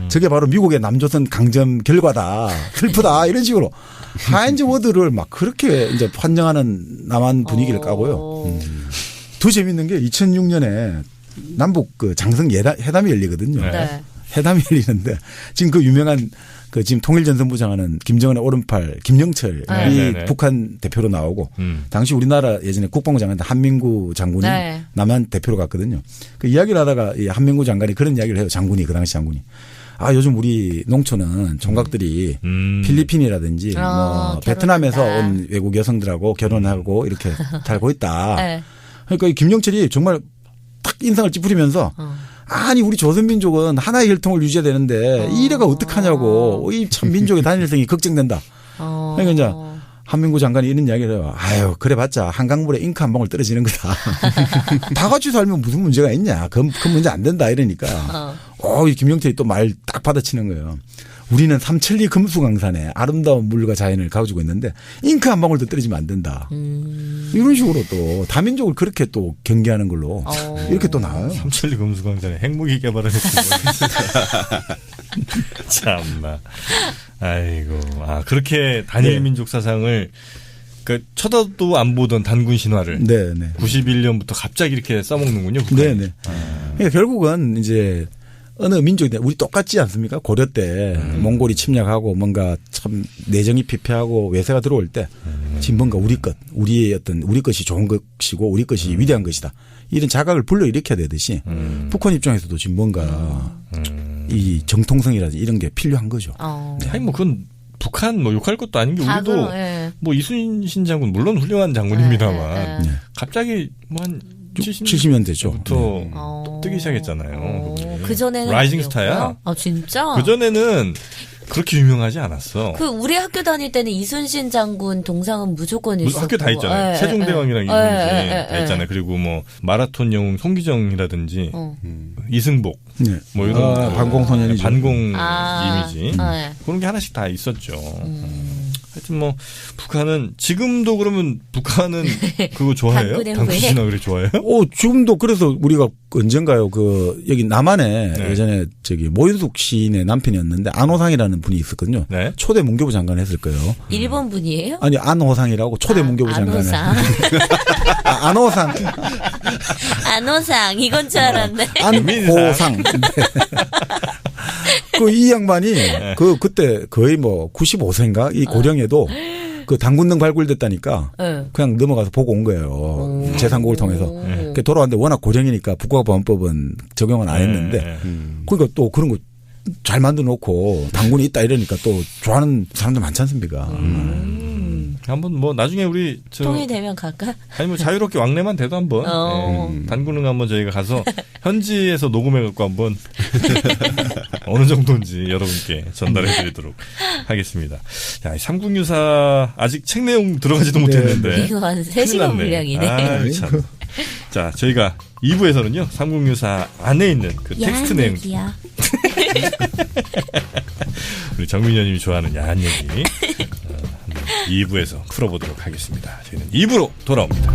저게 바로 미국의 남조선 강점 결과다. 슬프다. 이런 식으로 하인즈 워드를 막 그렇게 이제 환영하는 남한 분위기를 까고요. 더 재밌는 게 2006년에 남북 그 장성 회담이 열리거든요. 네. 회담이 열리는데 지금 그 유명한 그 지금 통일전선부장하는 김정은의 오른팔 김영철이 네네네. 북한 대표로 나오고 당시 우리나라 예전에 국방부 장관 한민구 장군이 네. 남한 대표로 갔거든요. 그 이야기를 하다가 이 한민구 장관이 그런 이야기를 해요. 장군이 그 당시 장군이. 아 요즘 우리 농촌은 총각들이 필리핀이라든지 뭐 베트남에서 온 외국 여성들하고 결혼하고 이렇게 살고 있다. 네. 그러니까 이 김영철이 정말 딱 인상을 찌푸리면서 아니 우리 조선민족은 하나의 혈통을 유지해야 되는데 이래가 어떡하냐고 이 참 민족의 단일성이 걱정된다. 그러니까 이제 한민구 장관이 이런 이야기를 해요. 아유 그래봤자 한강물에 잉크 한 방울 떨어지는 거다. 다 같이 살면 무슨 문제가 있냐. 그 문제 안 된다 이러니까. 이 김영철이 또 말 딱 받아치는 거예요. 우리는 삼천리 금수강산에 아름다운 물과 자연을 가지고 있는데 잉크 한 방울도 떨어지면 안 된다. 이런 식으로 또 다민족을 그렇게 또 경계하는 걸로 이렇게 또 나와요. 삼천리 금수강산에 핵무기 개발을 했고. 참나. 아이고. 아, 그렇게 단일 민족 사상을 그 쳐다도 안 보던 단군 신화를 네네. 91년부터 갑자기 이렇게 써먹는군요. 북한이. 네네. 그러니까 결국은 이제 어느 민족이 우리 똑같지 않습니까? 고려 때 몽골이 침략하고 뭔가 참 내정이 피폐하고 외세가 들어올 때 지금 뭔가 우리 것, 우리의 어떤 우리 것이 좋은 것이고 우리 것이 위대한 것이다. 이런 자각을 불러일으켜야 되듯이 북한 입장에서도 지금 뭔가 이 정통성이라든지 이런 게 필요한 거죠. 아니 뭐 그건 북한 뭐 욕할 것도 아닌 게 우리도 예. 뭐 이순신 장군 물론 훌륭한 장군입니다만 갑자기 뭐 한 70년대죠. 부터 뜨기 시작했잖아요. 그 전에는 라이징 스타야. 아 진짜? 그 전에는 그렇게 유명하지 않았어. 그 우리 학교 다닐 때는 이순신 장군 동상은 무조건 있었고 학교 다 있잖아요. 세종대왕이랑 이순신 다 있잖아요. 그리고 뭐 마라톤 영웅 송기정이라든지 이승복 뭐 이런 반공소년이죠. 반공 이미지 네. 그런 게 하나씩 다 있었죠. 하여튼 뭐 북한은 지금도 그러면 북한은 그거 좋아해요? 당군 신화를 좋아해요? 지금도 그래서 우리가 언젠가요 그 여기 남한에 예전에 저기 모윤숙 시인의 남편이었는데 안호상이라는 분이 있었거든요. 네? 초대 문교부 장관 했을 거예요. 일본 분이에요? 아니 안호상이라고 초대 문교부 장관에. 안호상. 안호상 이건 줄 알았네. 안호상. 그 이 양반이 그때 거의 뭐 95세인가 이 고령에도 그 당군능 발굴됐다니까 그냥 넘어가서 보고 온 거예요. 재상국을 통해서. 돌아왔는데 워낙 고령이니까 북과보안법은 적용은 안 했는데 그러니까 또 그런 거 잘 만들어 놓고 당군이 있다 이러니까 또 좋아하는 사람들 많지 않습니까? 한번 뭐 나중에 우리 통이 되면 갈까? 아니 뭐 자유롭게 왕래만 돼도 한번 단군능 한번 저희가 가서 현지에서 녹음해 갖고 한번 어느 정도인지 여러분께 전달해 드리도록 하겠습니다. 자, 삼국유사 아직 책 내용 들어가지도 못했는데 이거 한 3시간 분량이네. 아, 참. 자, 저희가 2부에서는요. 삼국유사 안에 있는 그 텍스트 내용 우리 정민현님이 좋아하는 야한 얘기 2부에서 풀어보도록 하겠습니다. 저희는 2부로 돌아옵니다.